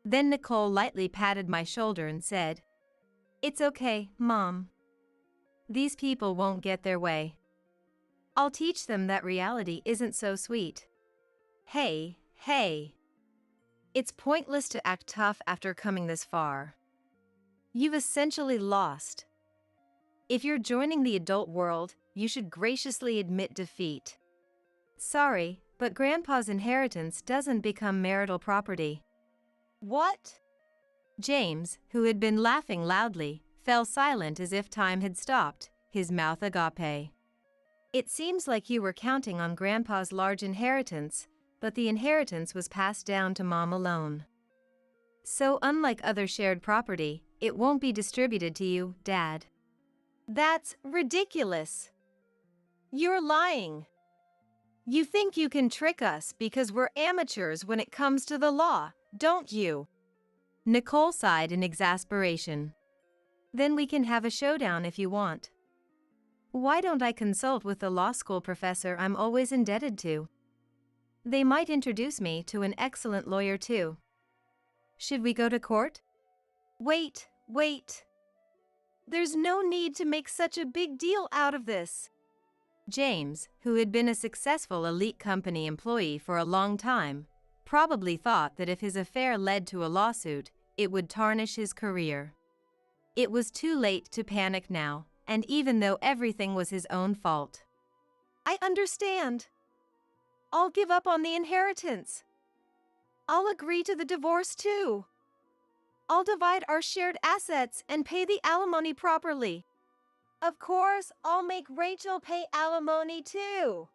Then Nicole lightly patted my shoulder and said, "It's okay, Mom. These people won't get their way. I'll teach them that reality isn't so sweet. Hey. It's pointless to act tough after coming this far. You've essentially lost. If you're joining the adult world, you should graciously admit defeat. Sorry, but Grandpa's inheritance doesn't become marital property." What? James, who had been laughing loudly, fell silent as if time had stopped, his mouth agape. It seems like you were counting on Grandpa's large inheritance, but the inheritance was passed down to Mom alone. So unlike other shared property, it won't be distributed to you, Dad. That's ridiculous. You're lying. You think you can trick us because we're amateurs when it comes to the law, don't you? Nicole sighed in exasperation. Then we can have a showdown if you want. Why don't I consult with the law school professor I'm always indebted to? They might introduce me to an excellent lawyer too. Should we go to court? Wait. There's no need to make such a big deal out of this. James, who had been a successful elite company employee for a long time, probably thought that if his affair led to a lawsuit, it would tarnish his career. It was too late to panic now, and even though everything was his own fault. I understand. I'll give up on the inheritance. I'll agree to the divorce too. I'll divide our shared assets and pay the alimony properly. Of course, I'll make Rachel pay alimony too.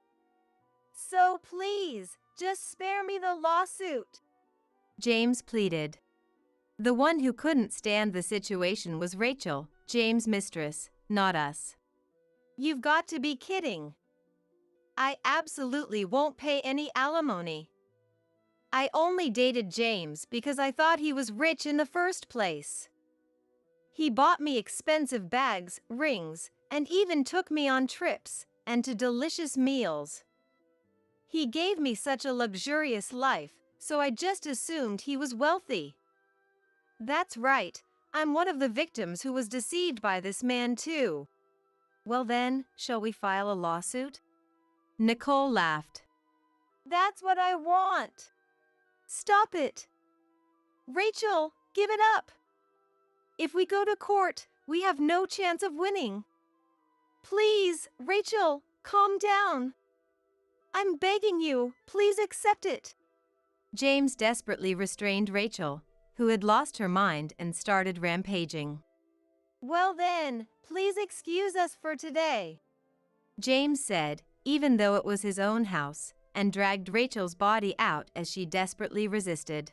So please, just spare me the lawsuit. James pleaded. The one who couldn't stand the situation was Rachel, James' mistress, not us. You've got to be kidding. I absolutely won't pay any alimony. I only dated James because I thought he was rich in the first place. He bought me expensive bags, rings, and even took me on trips and to delicious meals. He gave me such a luxurious life, so I just assumed he was wealthy. That's right, I'm one of the victims who was deceived by this man too. Well then, shall we file a lawsuit? Nicole laughed. That's what I want. Stop it. Rachel, give it up. If we go to court, we have no chance of winning. Please, Rachel, calm down. I'm begging you, please accept it. James desperately restrained Rachel, who had lost her mind and started rampaging. Well then, please excuse us for today, James said, even though it was his own house, and dragged Rachel's body out as she desperately resisted.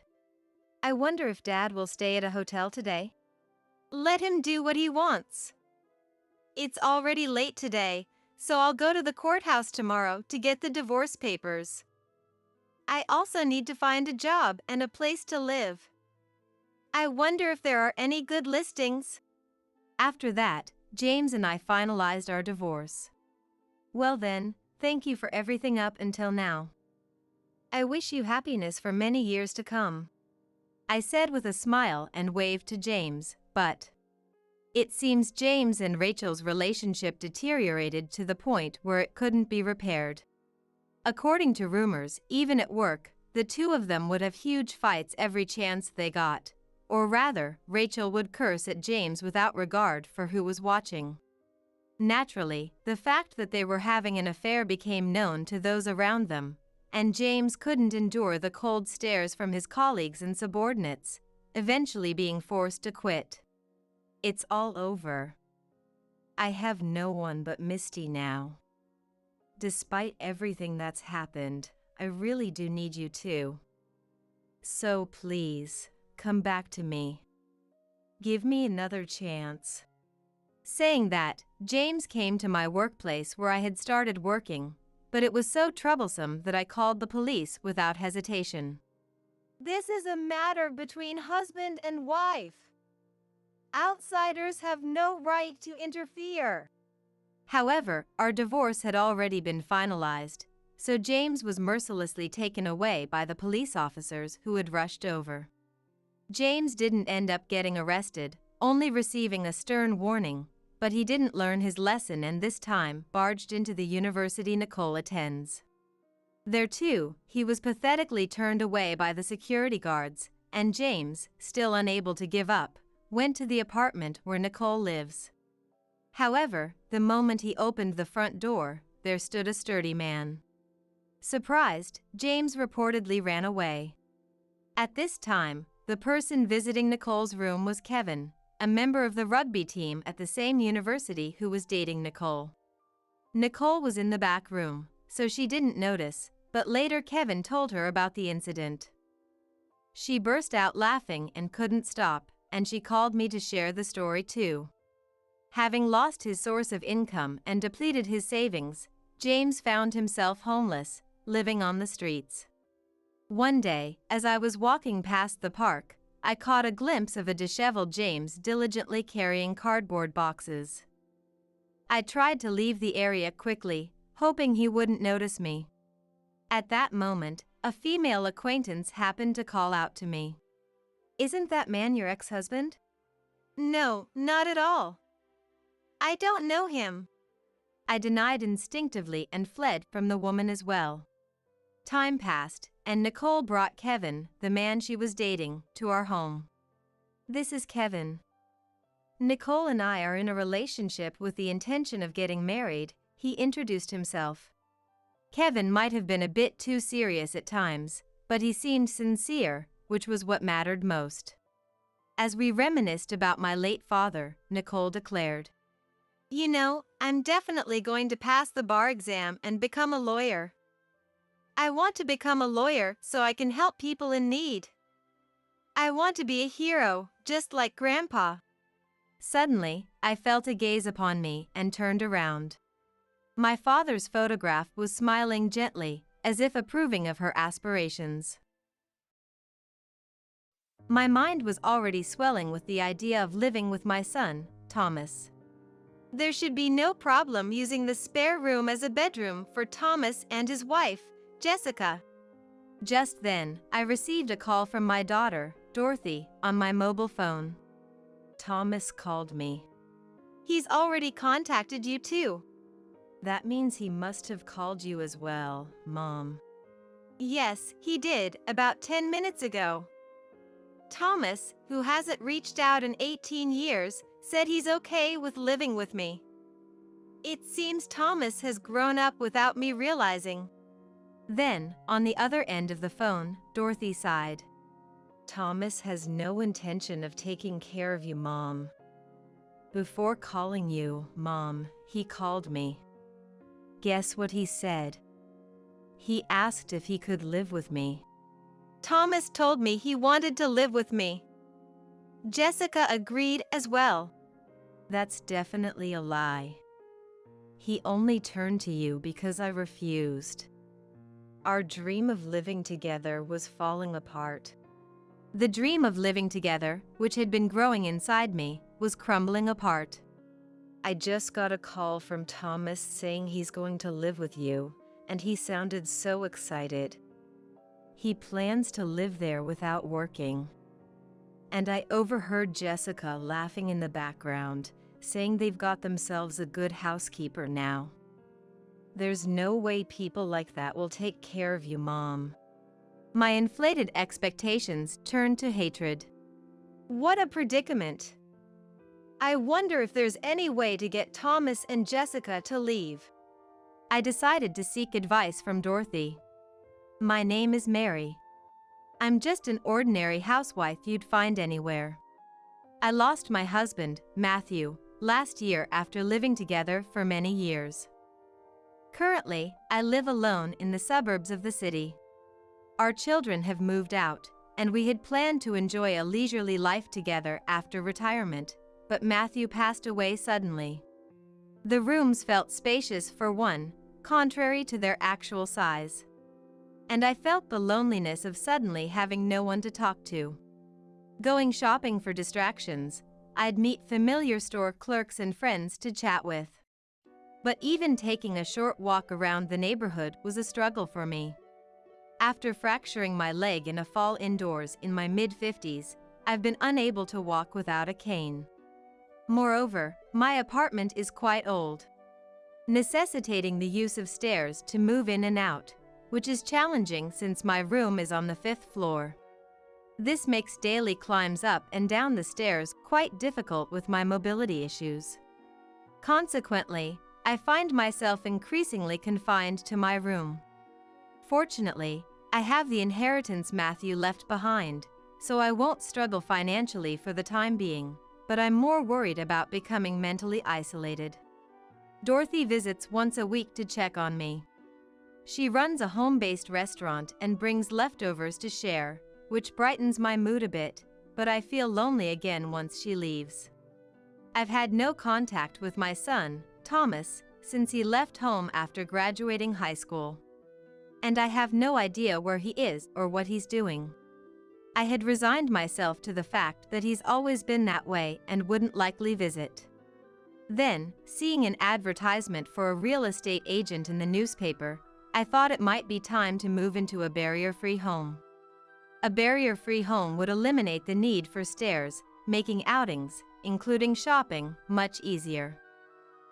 I wonder if Dad will stay at a hotel today? Let him do what he wants. It's already late today, so I'll go to the courthouse tomorrow to get the divorce papers. I also need to find a job and a place to live. I wonder if there are any good listings. After that, James and I finalized our divorce. Well then, thank you for everything up until now. I wish you happiness for many years to come, I said with a smile and waved to James, but it seems James and Rachel's relationship deteriorated to the point where it couldn't be repaired. According to rumors, even at work, the two of them would have huge fights every chance they got. Or rather, Rachel would curse at James without regard for who was watching. Naturally, the fact that they were having an affair became known to those around them, and James couldn't endure the cold stares from his colleagues and subordinates, eventually being forced to quit. It's all over. I have no one but Misty now. Despite everything that's happened, I really do need you too. So please, come back to me. Give me another chance. Saying that, James came to my workplace where I had started working, but it was so troublesome that I called the police without hesitation. This is a matter between husband and wife. Outsiders have no right to interfere. However, our divorce had already been finalized, so James was mercilessly taken away by the police officers who had rushed over. James didn't end up getting arrested, only receiving a stern warning, but he didn't learn his lesson and this time barged into the university Nicole attends. There too, he was pathetically turned away by the security guards, and James, still unable to give up, went to the apartment where Nicole lives. However, the moment he opened the front door, there stood a sturdy man. Surprised, James reportedly ran away. At this time, the person visiting Nicole's room was Kevin, a member of the rugby team at the same university who was dating Nicole. Nicole was in the back room, so she didn't notice, but later Kevin told her about the incident. She burst out laughing and couldn't stop, and she called me to share the story too. Having lost his source of income and depleted his savings, James found himself homeless, living on the streets. One day, as I was walking past the park, I caught a glimpse of a disheveled James diligently carrying cardboard boxes. I tried to leave the area quickly, hoping he wouldn't notice me. At that moment, a female acquaintance happened to call out to me. "Isn't that man your ex-husband?" No, not at all. I don't know him. I denied instinctively and fled from the woman as well. Time passed, and Nicole brought Kevin, the man she was dating, to our home. "This is Kevin. Nicole and I are in a relationship with the intention of getting married," he introduced himself. Kevin might have been a bit too serious at times, but he seemed sincere, which was what mattered most. As we reminisced about my late father, Nicole declared, You know, I'm definitely going to pass the bar exam and become a lawyer. I want to become a lawyer so I can help people in need. I want to be a hero, just like Grandpa. Suddenly, I felt a gaze upon me and turned around. My father's photograph was smiling gently, as if approving of her aspirations. My mind was already swelling with the idea of living with my son, Thomas. There should be no problem using the spare room as a bedroom for Thomas and his wife, Jessica. Just then, I received a call from my daughter, Dorothy, on my mobile phone. Thomas called me. He's already contacted you too. That means he must have called you as well, Mom. Yes, he did, about 10 minutes ago. Thomas, who hasn't reached out in 18 years, said he's okay with living with me. It seems Thomas has grown up without me realizing. Then, on the other end of the phone, Dorothy sighed. Thomas has no intention of taking care of you, Mom. Before calling you, Mom, he called me. Guess what he said? He asked if he could live with me. Thomas told me he wanted to live with me. Jessica agreed as well. That's definitely a lie. He only turned to you because I refused. Our dream of living together was falling apart. The dream of living together, which had been growing inside me, was crumbling apart. I just got a call from Thomas saying he's going to live with you, and he sounded so excited. He plans to live there without working. And I overheard Jessica laughing in the background, saying they've got themselves a good housekeeper now. There's no way people like that will take care of you, Mom. My inflated expectations turned to hatred. What a predicament. I wonder if there's any way to get Thomas and Jessica to leave. I decided to seek advice from Dorothy. My name is Mary. I'm just an ordinary housewife you'd find anywhere. I lost my husband, Matthew, last year after living together for many years. Currently, I live alone in the suburbs of the city. Our children have moved out, and we had planned to enjoy a leisurely life together after retirement, but Matthew passed away suddenly. The rooms felt spacious for one, contrary to their actual size. And I felt the loneliness of suddenly having no one to talk to. Going shopping for distractions, I'd meet familiar store clerks and friends to chat with. But even taking a short walk around the neighborhood was a struggle for me. After fracturing my leg in a fall indoors in my mid-50s, I've been unable to walk without a cane. Moreover, my apartment is quite old, necessitating the use of stairs to move in and out, which is challenging since my room is on the 5th floor. This makes daily climbs up and down the stairs quite difficult with my mobility issues. Consequently, I find myself increasingly confined to my room. Fortunately, I have the inheritance Matthew left behind, so I won't struggle financially for the time being, but I'm more worried about becoming mentally isolated. Dorothy visits once a week to check on me. She runs a home-based restaurant and brings leftovers to share, which brightens my mood a bit, but I feel lonely again once she leaves. I've had no contact with my son, Thomas, since he left home after graduating high school. And I have no idea where he is or what he's doing. I had resigned myself to the fact that he's always been that way and wouldn't likely visit. Then, seeing an advertisement for a real estate agent in the newspaper, I thought it might be time to move into a barrier-free home. A barrier-free home would eliminate the need for stairs, making outings, including shopping, much easier.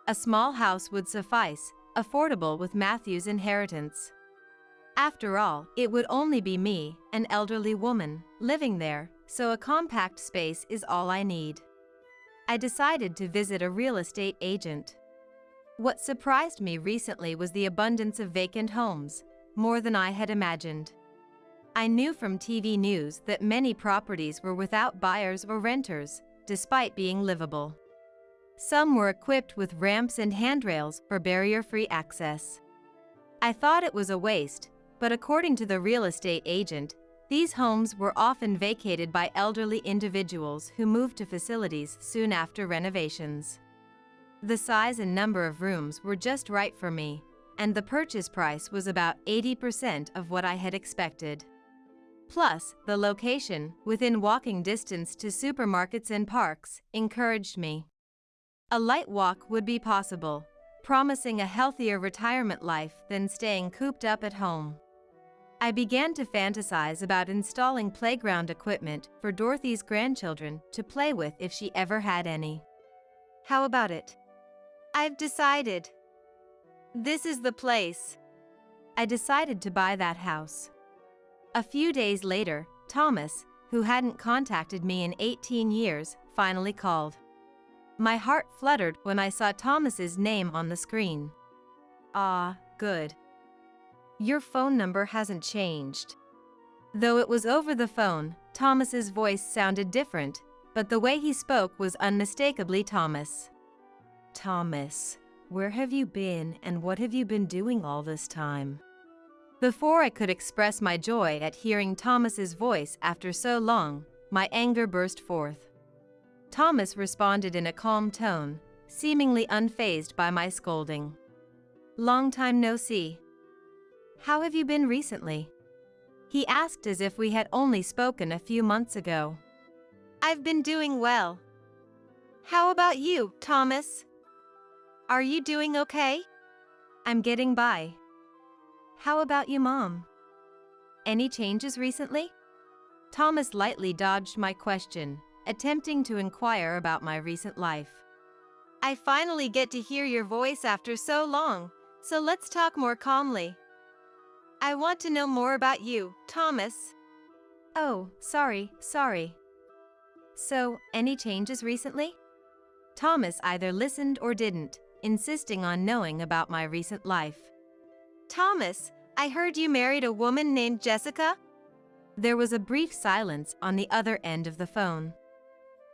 A small house would suffice, affordable with Matthew's inheritance. After all, it would only be me, an elderly woman, living there, so a compact space is all I need. I decided to visit a real estate agent. What surprised me recently was the abundance of vacant homes, more than I had imagined. I knew from TV news that many properties were without buyers or renters, despite being livable. Some were equipped with ramps and handrails for barrier-free access. I thought it was a waste, but according to the real estate agent, these homes were often vacated by elderly individuals who moved to facilities soon after renovations. The size and number of rooms were just right for me, and the purchase price was about 80% of what I had expected. Plus, the location, within walking distance to supermarkets and parks, encouraged me. A light walk would be possible, promising a healthier retirement life than staying cooped up at home. I began to fantasize about installing playground equipment for Dorothy's grandchildren to play with if she ever had any. How about it? I've decided. This is the place. I decided to buy that house. A few days later, Thomas, who hadn't contacted me in 18 years, finally called. My heart fluttered when I saw Thomas's name on the screen. Ah, good. Your phone number hasn't changed. Though it was over the phone, Thomas's voice sounded different, but the way he spoke was unmistakably Thomas. "Thomas, where have you been and what have you been doing all this time?" Before I could express my joy at hearing Thomas's voice after so long, my anger burst forth. Thomas responded in a calm tone, seemingly unfazed by my scolding. "Long time no see. How have you been recently?" He asked as if we had only spoken a few months ago. I've been doing well. How about you, Thomas? Are you doing okay? "I'm getting by. How about you, Mom? Any changes recently?" Thomas lightly dodged my question, attempting to inquire about my recent life. I finally get to hear your voice after so long, so let's talk more calmly. I want to know more about you, Thomas. "Oh, sorry. So, any changes recently?" Thomas either listened or didn't, insisting on knowing about my recent life. Thomas, I heard you married a woman named Jessica? There was a brief silence on the other end of the phone.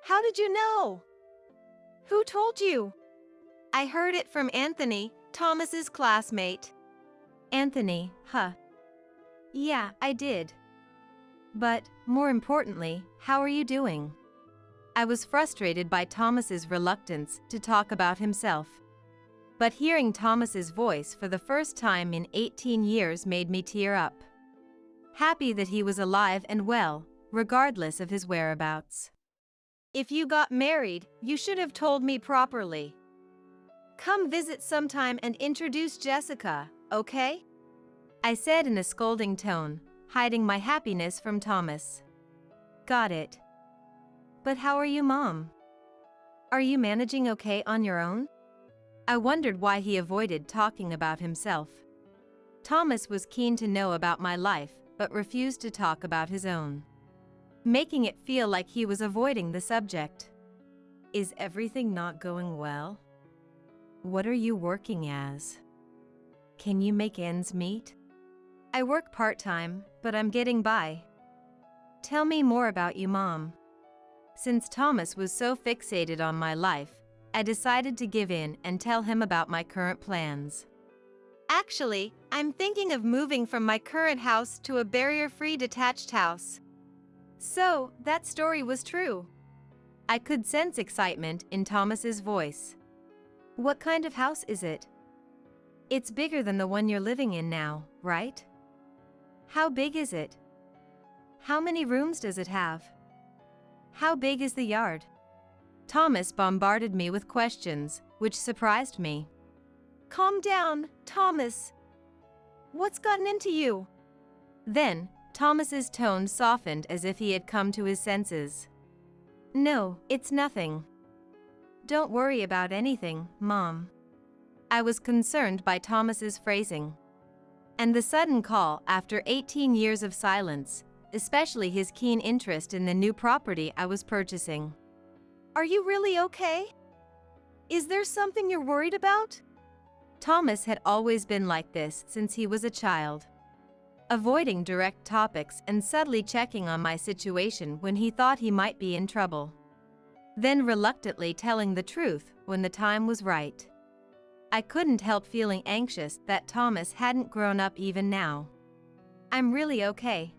How did you know? Who told you? I heard it from Anthony, Thomas's classmate. "Anthony, huh? Yeah, I did. But, more importantly, how are you doing?" I was frustrated by Thomas's reluctance to talk about himself. But hearing Thomas's voice for the first time in 18 years made me tear up. Happy that he was alive and well, regardless of his whereabouts. If you got married, you should have told me properly. Come visit sometime and introduce Jessica, okay? I said in a scolding tone, hiding my happiness from Thomas. "Got it. But how are you, Mom? Are you managing okay on your own?" I wondered why he avoided talking about himself. Thomas was keen to know about my life, but refused to talk about his own, making it feel like he was avoiding the subject. "Is everything not going well? What are you working as? Can you make ends meet?" "I work part-time, but I'm getting by." "Tell me more about you, Mom." Since Thomas was so fixated on my life, I decided to give in and tell him about my current plans. Actually, I'm thinking of moving from my current house to a barrier-free detached house. So, that story was true. I could sense excitement in Thomas's voice. "What kind of house is it?" "It's bigger than the one you're living in now, right?" "How big is it? How many rooms does it have? How big is the yard?" Thomas bombarded me with questions, which surprised me. Calm down, Thomas. What's gotten into you? Then, Thomas's tone softened as if he had come to his senses. "No, it's nothing. Don't worry about anything, Mom." I was concerned by Thomas's phrasing. And the sudden call after 18 years of silence, especially his keen interest in the new property I was purchasing. Are you really okay? Is there something you're worried about? Thomas had always been like this since he was a child, avoiding direct topics and subtly checking on my situation when he thought he might be in trouble, then reluctantly telling the truth when the time was right. I couldn't help feeling anxious that Thomas hadn't grown up even now. "I'm really okay.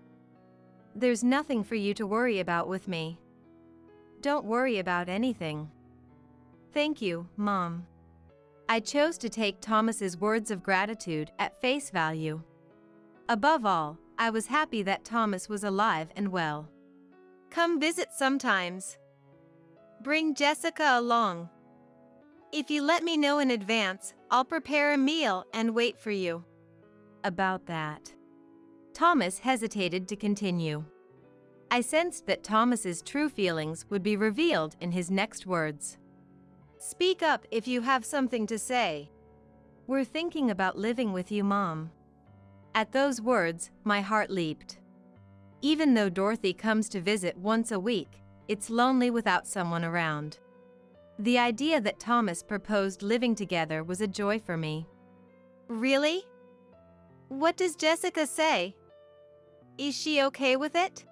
There's nothing for you to worry about with me. Don't worry about anything." "Thank you, Mom." I chose to take Thomas's words of gratitude at face value. Above all, I was happy that Thomas was alive and well. Come visit sometimes. Bring Jessica along. If you let me know in advance, I'll prepare a meal and wait for you. About that. Thomas hesitated to continue. I sensed that Thomas's true feelings would be revealed in his next words. Speak up if you have something to say. "We're thinking about living with you, Mom." At those words, my heart leaped. Even though Dorothy comes to visit once a week, it's lonely without someone around. The idea that Thomas proposed living together was a joy for me. Really? What does Jessica say? Is she okay with it?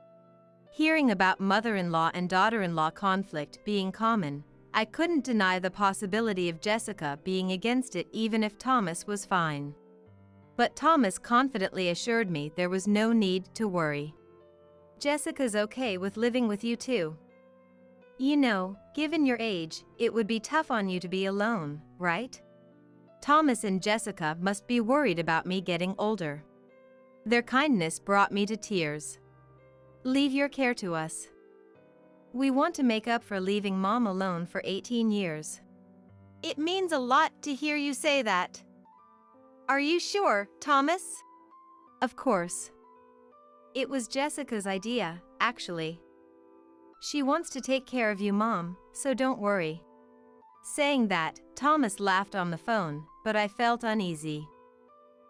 Hearing about mother-in-law and daughter-in-law conflict being common, I couldn't deny the possibility of Jessica being against it even if Thomas was fine. But Thomas confidently assured me there was no need to worry. Jessica's okay with living with you too. You know, given your age, it would be tough on you to be alone, right? Thomas and Jessica must be worried about me getting older. Their kindness brought me to tears. Leave your care to us. We want to make up for leaving Mom alone for 18 years. It means a lot to hear you say that. Are you sure, Thomas? Of course. It was Jessica's idea, actually. She wants to take care of you, Mom, so don't worry. Saying that, Thomas laughed on the phone, but I felt uneasy.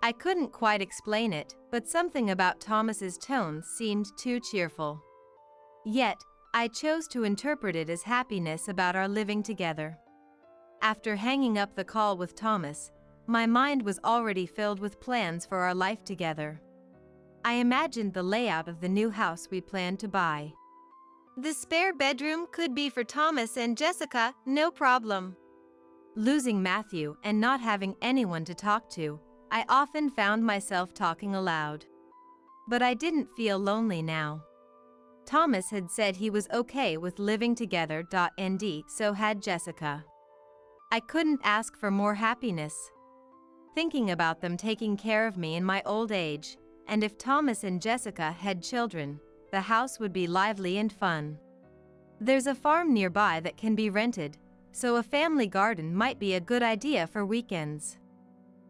I couldn't quite explain it, but something about Thomas's tone seemed too cheerful. Yet, I chose to interpret it as happiness about our living together. After hanging up the call with Thomas, my mind was already filled with plans for our life together. I imagined the layout of the new house we planned to buy. The spare bedroom could be for Thomas and Jessica, no problem. Losing Matthew and not having anyone to talk to, I often found myself talking aloud. But I didn't feel lonely now. Thomas had said he was okay with living together. And so had Jessica. I couldn't ask for more happiness. Thinking about them taking care of me in my old age, and if Thomas and Jessica had children, the house would be lively and fun. There's a farm nearby that can be rented, so a family garden might be a good idea for weekends.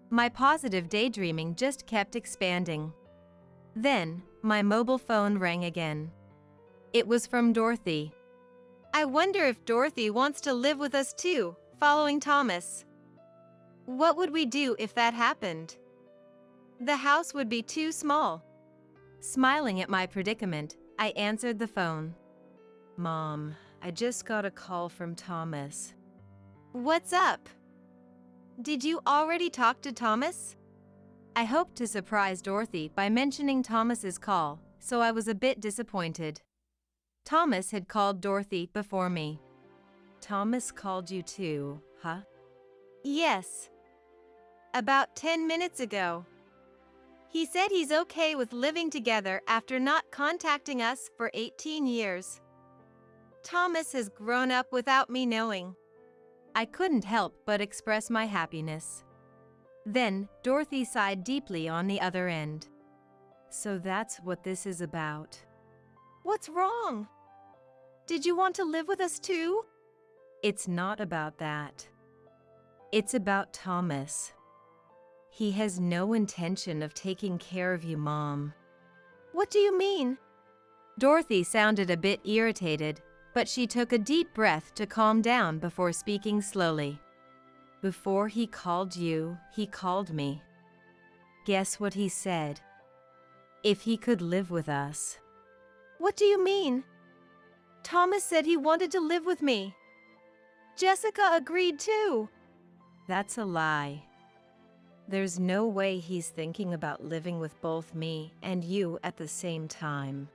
My positive daydreaming just kept expanding. Then, my mobile phone rang again. It was from Dorothy. I wonder if Dorothy wants to live with us too, following Thomas. What would we do if that happened? The house would be too small. Smiling at my predicament, I answered the phone. Mom, I just got a call from Thomas. What's up? Did you already talk to Thomas? I hoped to surprise Dorothy by mentioning Thomas's call, so I was a bit disappointed. Thomas had called Dorothy before me. Thomas called you too, huh? Yes. About 10 minutes ago. He said he's okay with living together after not contacting us for 18 years. Thomas has grown up without me knowing. I couldn't help but express my happiness. Then, Dorothy sighed deeply on the other end. So that's what this is about. What's wrong? Did you want to live with us too? It's not about that. It's about Thomas. He has no intention of taking care of you, Mom. What do you mean? Dorothy sounded a bit irritated, but she took a deep breath to calm down before speaking slowly. Before he called you, he called me. Guess what he said? If he could live with us. What do you mean? Thomas said he wanted to live with me. Jessica agreed too. That's a lie. There's no way he's thinking about living with both me and you at the same time.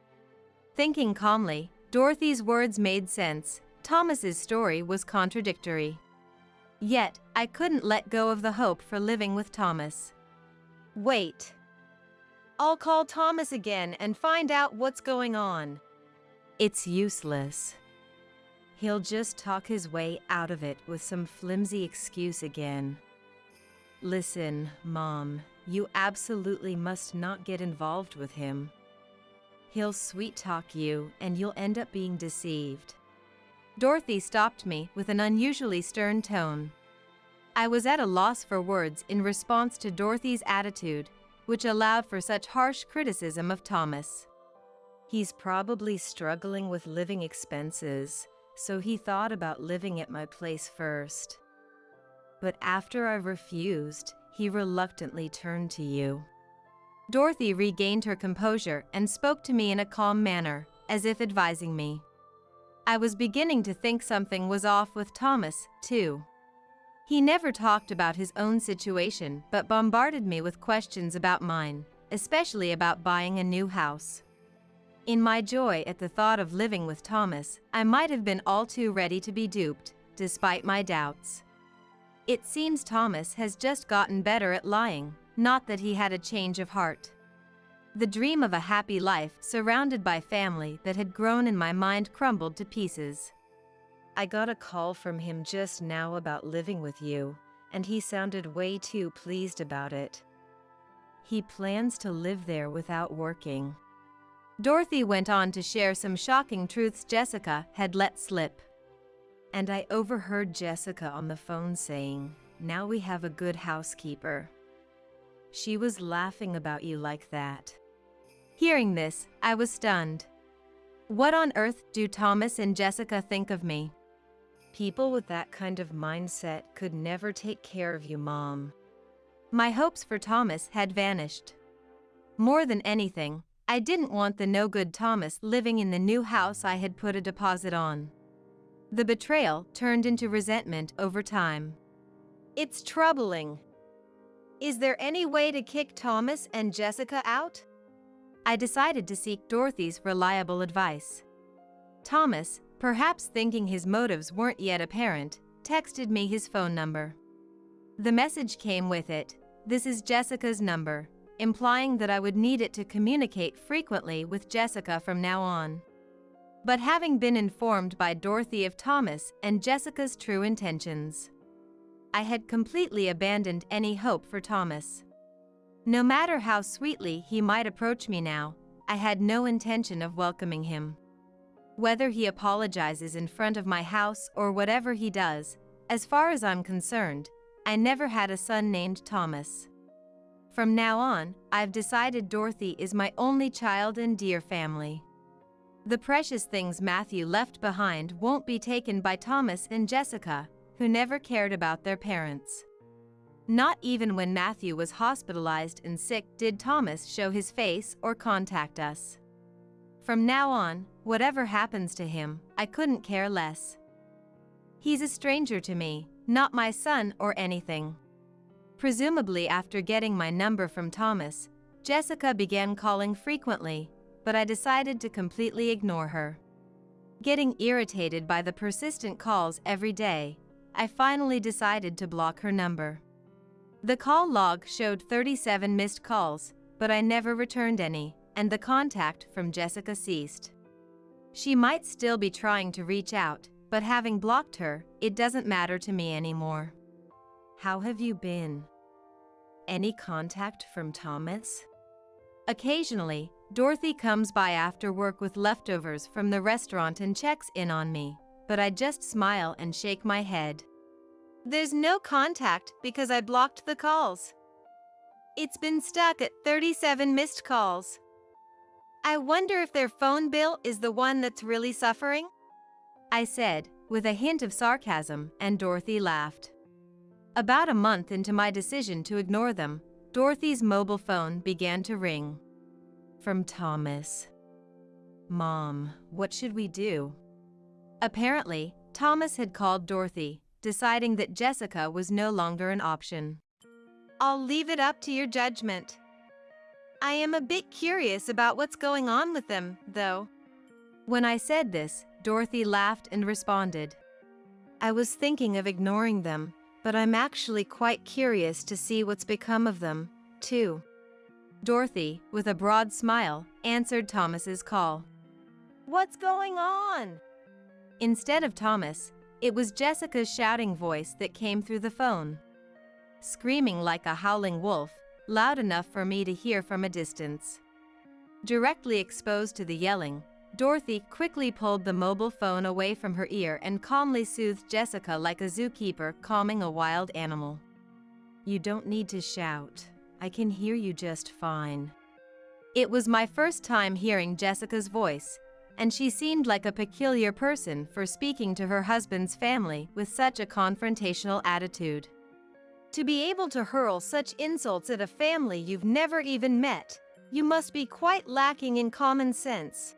Thinking calmly, Dorothy's words made sense. Thomas's story was contradictory. Yet, I couldn't let go of the hope for living with Thomas. Wait. I'll call Thomas again and find out what's going on. It's useless. He'll just talk his way out of it with some flimsy excuse again. Listen, Mom, you absolutely must not get involved with him. He'll sweet-talk you, and you'll end up being deceived. Dorothy stopped me with an unusually stern tone. I was at a loss for words in response to Dorothy's attitude, which allowed for such harsh criticism of Thomas. He's probably struggling with living expenses, so he thought about living at my place first. But after I refused, he reluctantly turned to you. Dorothy regained her composure and spoke to me in a calm manner, as if advising me. I was beginning to think something was off with Thomas, too. He never talked about his own situation, but bombarded me with questions about mine, especially about buying a new house. In my joy at the thought of living with Thomas, I might have been all too ready to be duped, despite my doubts. It seems Thomas has just gotten better at lying, not that he had a change of heart. The dream of a happy life surrounded by family that had grown in my mind crumbled to pieces. I got a call from him just now about living with you, and he sounded way too pleased about it. He plans to live there without working. Dorothy went on to share some shocking truths Jessica had let slip. And I overheard Jessica on the phone saying, "Now we have a good housekeeper." She was laughing about you like that. Hearing this, I was stunned. What on earth do Thomas and Jessica think of me? People with that kind of mindset could never take care of you, Mom. My hopes for Thomas had vanished. More than anything, I didn't want the no-good Thomas living in the new house I had put a deposit on. The betrayal turned into resentment over time. It's troubling. Is there any way to kick Thomas and Jessica out? I decided to seek Dorothy's reliable advice. Thomas, perhaps thinking his motives weren't yet apparent, texted me his phone number. The message came with it, "This is Jessica's number," implying that I would need it to communicate frequently with Jessica from now on. But having been informed by Dorothy of Thomas and Jessica's true intentions, I had completely abandoned any hope for Thomas. No matter how sweetly he might approach me now, I had no intention of welcoming him. Whether he apologizes in front of my house or whatever he does, as far as I'm concerned, I never had a son named Thomas. From now on, I've decided Dorothy is my only child and dear family. The precious things Matthew left behind won't be taken by Thomas and Jessica, who never cared about their parents. Not even when Matthew was hospitalized and sick did Thomas show his face or contact us. From now on, whatever happens to him, I couldn't care less. He's a stranger to me, not my son or anything. Presumably after getting my number from Thomas, Jessica began calling frequently, but I decided to completely ignore her. Getting irritated by the persistent calls every day, I finally decided to block her number. The call log showed 37 missed calls, but I never returned any, and the contact from Jessica ceased. She might still be trying to reach out, but having blocked her, it doesn't matter to me anymore. How have you been? Any contact from Thomas? Occasionally, Dorothy comes by after work with leftovers from the restaurant and checks in on me, but I just smile and shake my head. There's no contact because I blocked the calls. It's been stuck at 37 missed calls. I wonder if their phone bill is the one that's really suffering? I said, with a hint of sarcasm, and Dorothy laughed. About a month into my decision to ignore them, Dorothy's mobile phone began to ring. From Thomas. Mom, what should we do? Apparently, Thomas had called Dorothy, deciding that Jessica was no longer an option. I'll leave it up to your judgment. I am a bit curious about what's going on with them, though. When I said this, Dorothy laughed and responded, I was thinking of ignoring them, but I'm actually quite curious to see what's become of them, too. Dorothy, with a broad smile, answered Thomas's call. What's going on? Instead of Thomas, it was Jessica's shouting voice that came through the phone. Screaming like a howling wolf, loud enough for me to hear from a distance. Directly exposed to the yelling, Dorothy quickly pulled the mobile phone away from her ear and calmly soothed Jessica like a zookeeper calming a wild animal. You don't need to shout. I can hear you just fine. It was my first time hearing Jessica's voice, and she seemed like a peculiar person for speaking to her husband's family with such a confrontational attitude. To be able to hurl such insults at a family you've never even met, you must be quite lacking in common sense.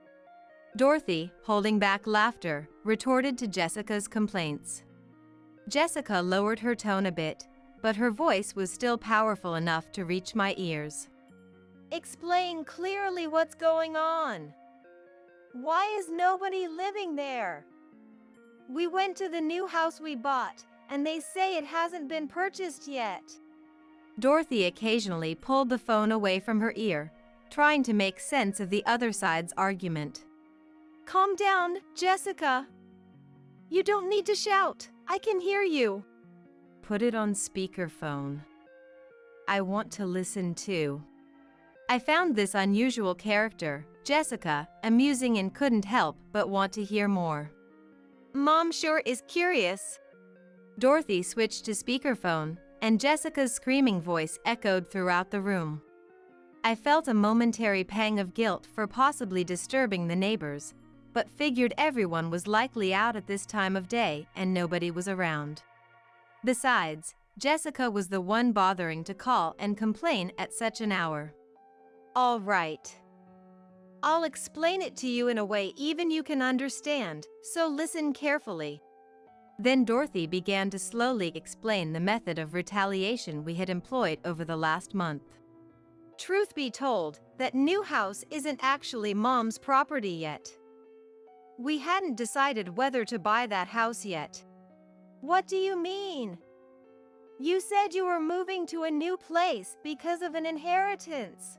Dorothy, holding back laughter, retorted to Jessica's complaints. Jessica lowered her tone a bit, but her voice was still powerful enough to reach my ears. Explain clearly what's going on. Why is nobody living there? We went to the new house we bought, and they say it hasn't been purchased yet. Dorothy occasionally pulled the phone away from her ear, trying to make sense of the other side's argument. Calm down, Jessica. You don't need to shout. I can hear you. Put it on speakerphone. I want to listen too. I found this unusual character, Jessica, amusing and couldn't help but want to hear more. Mom sure is curious. Dorothy switched to speakerphone, and Jessica's screaming voice echoed throughout the room. I felt a momentary pang of guilt for possibly disturbing the neighbors, but figured everyone was likely out at this time of day and nobody was around. Besides, Jessica was the one bothering to call and complain at such an hour. All right. I'll explain it to you in a way even you can understand, so listen carefully. Then Dorothy began to slowly explain the method of retaliation we had employed over the last month. Truth be told, that new house isn't actually Mom's property yet. We hadn't decided whether to buy that house yet. What do you mean? You said you were moving to a new place because of an inheritance.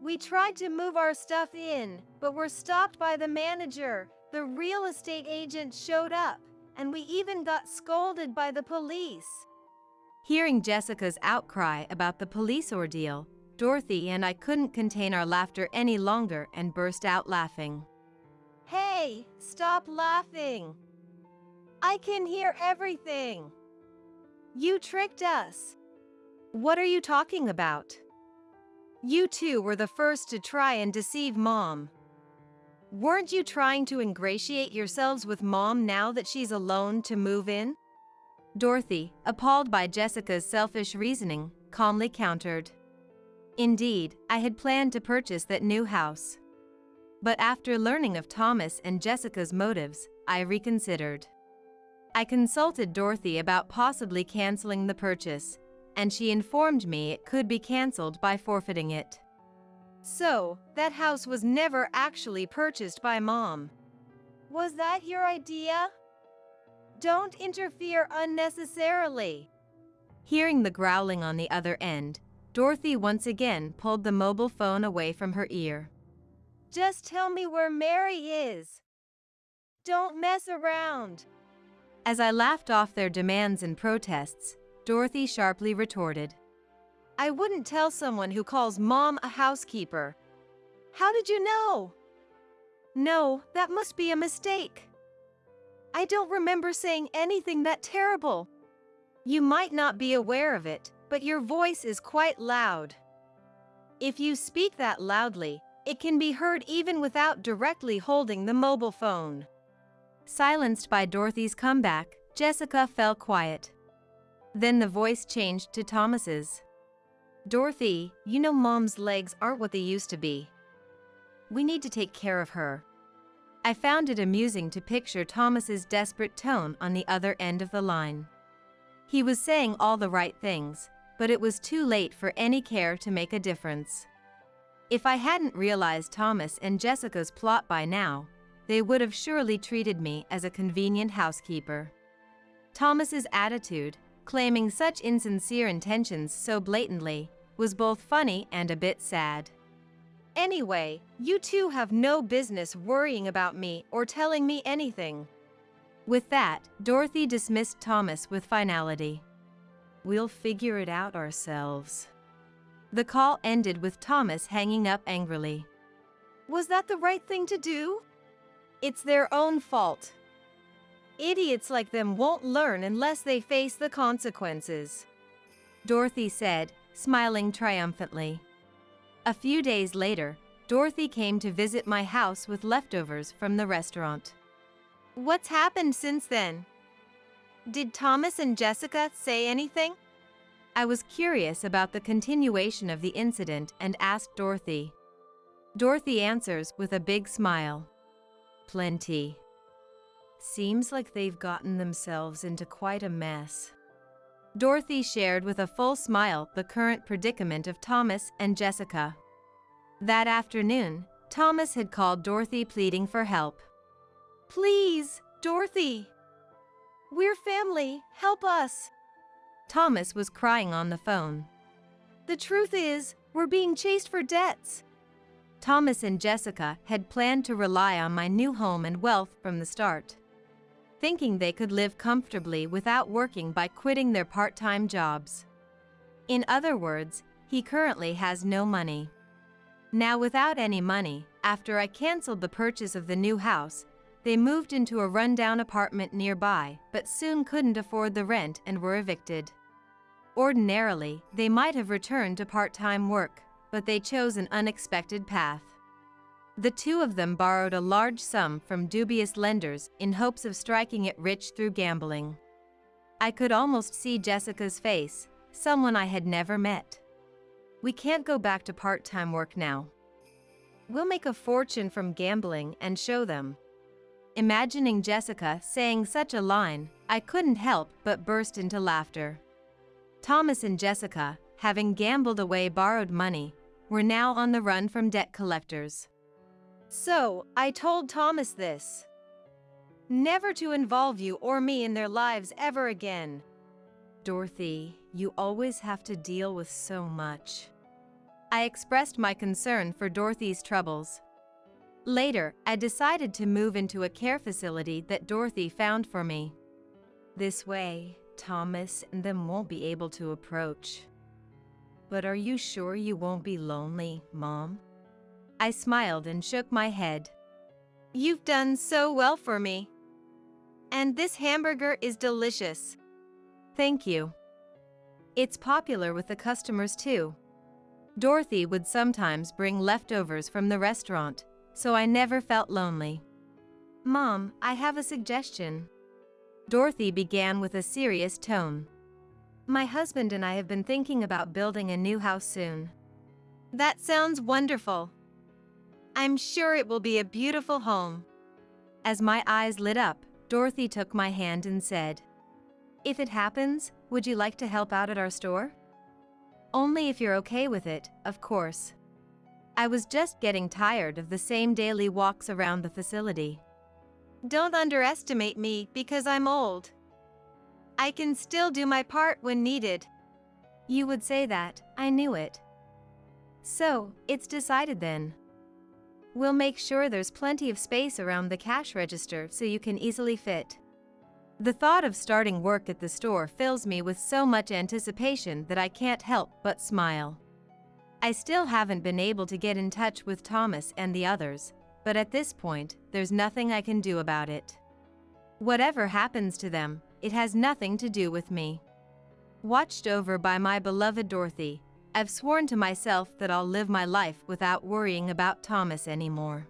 We tried to move our stuff in, but were stopped by the manager. The real estate agent showed up, and we even got scolded by the police. Hearing Jessica's outcry about the police ordeal, Dorothy and I couldn't contain our laughter any longer and burst out laughing. Hey, stop laughing. I can hear everything. You tricked us. What are you talking about? You two were the first to try and deceive Mom. Weren't you trying to ingratiate yourselves with Mom now that she's alone to move in? Dorothy, appalled by Jessica's selfish reasoning, calmly countered. Indeed, I had planned to purchase that new house. But after learning of Thomas and Jessica's motives, I reconsidered. I consulted Dorothy about possibly canceling the purchase, and she informed me it could be canceled by forfeiting it. So, that house was never actually purchased by Mom. Was that your idea? Don't interfere unnecessarily. Hearing the growling on the other end, Dorothy once again pulled the mobile phone away from her ear. Just tell me where Mary is. Don't mess around. As I laughed off their demands and protests, Dorothy sharply retorted. I wouldn't tell someone who calls Mom a housekeeper. How did you know? No, that must be a mistake. I don't remember saying anything that terrible. You might not be aware of it, but your voice is quite loud. If you speak that loudly, it can be heard even without directly holding the mobile phone. Silenced by Dorothy's comeback, Jessica fell quiet. Then the voice changed to Thomas's. Dorothy, you know Mom's legs aren't what they used to be. We need to take care of her. I found it amusing to picture Thomas's desperate tone on the other end of the line. He was saying all the right things, but it was too late for any care to make a difference. If I hadn't realized Thomas and Jessica's plot by now, they would have surely treated me as a convenient housekeeper. Thomas's attitude, claiming such insincere intentions so blatantly, was both funny and a bit sad. Anyway, you two have no business worrying about me or telling me anything. With that, Dorothy dismissed Thomas with finality. We'll figure it out ourselves. The call ended with Thomas hanging up angrily. Was that the right thing to do? It's their own fault. Idiots like them won't learn unless they face the consequences, Dorothy said, smiling triumphantly. A few days later, Dorothy came to visit my house with leftovers from the restaurant. What's happened since then? Did Thomas and Jessica say anything? I was curious about the continuation of the incident and asked Dorothy. Dorothy answers with a big smile. Plenty. Seems like they've gotten themselves into quite a mess. Dorothy shared with a full smile the current predicament of Thomas and Jessica. That afternoon, Thomas had called Dorothy, pleading for help. Please, Dorothy. We're family, help us. Thomas was crying on the phone. The truth is, we're being chased for debts. Thomas and Jessica had planned to rely on my new home and wealth from the start, thinking they could live comfortably without working by quitting their part-time jobs. In other words, he currently has no money. Now, without any money, after I canceled the purchase of the new house, they moved into a rundown apartment nearby, but soon couldn't afford the rent and were evicted. Ordinarily, they might have returned to part-time work, but they chose an unexpected path. The two of them borrowed a large sum from dubious lenders in hopes of striking it rich through gambling. I could almost see Jessica's face, someone I had never met. We can't go back to part-time work now. We'll make a fortune from gambling and show them. Imagining Jessica saying such a line, I couldn't help but burst into laughter. Thomas and Jessica, having gambled away borrowed money, were now on the run from debt collectors. So, I told Thomas this. Never to involve you or me in their lives ever again. Dorothy, you always have to deal with so much. I expressed my concern for Dorothy's troubles. Later, I decided to move into a care facility that Dorothy found for me. This way, Thomas and them won't be able to approach. But are you sure you won't be lonely, Mom? I smiled and shook my head. You've done so well for me. And this hamburger is delicious. Thank you. It's popular with the customers too. Dorothy would sometimes bring leftovers from the restaurant, so I never felt lonely. Mom, I have a suggestion. Dorothy began with a serious tone. My husband and I have been thinking about building a new house soon. That sounds wonderful. I'm sure it will be a beautiful home. As my eyes lit up, Dorothy took my hand and said, If it happens, would you like to help out at our store? Only if you're okay with it, of course. I was just getting tired of the same daily walks around the facility. Don't underestimate me because I'm old. I can still do my part when needed. You would say that, I knew it. So, it's decided then. We'll make sure there's plenty of space around the cash register so you can easily fit. The thought of starting work at the store fills me with so much anticipation that I can't help but smile. I still haven't been able to get in touch with Thomas and the others, but at this point, there's nothing I can do about it. Whatever happens to them, it has nothing to do with me. Watched over by my beloved Dorothy, I've sworn to myself that I'll live my life without worrying about Thomas anymore.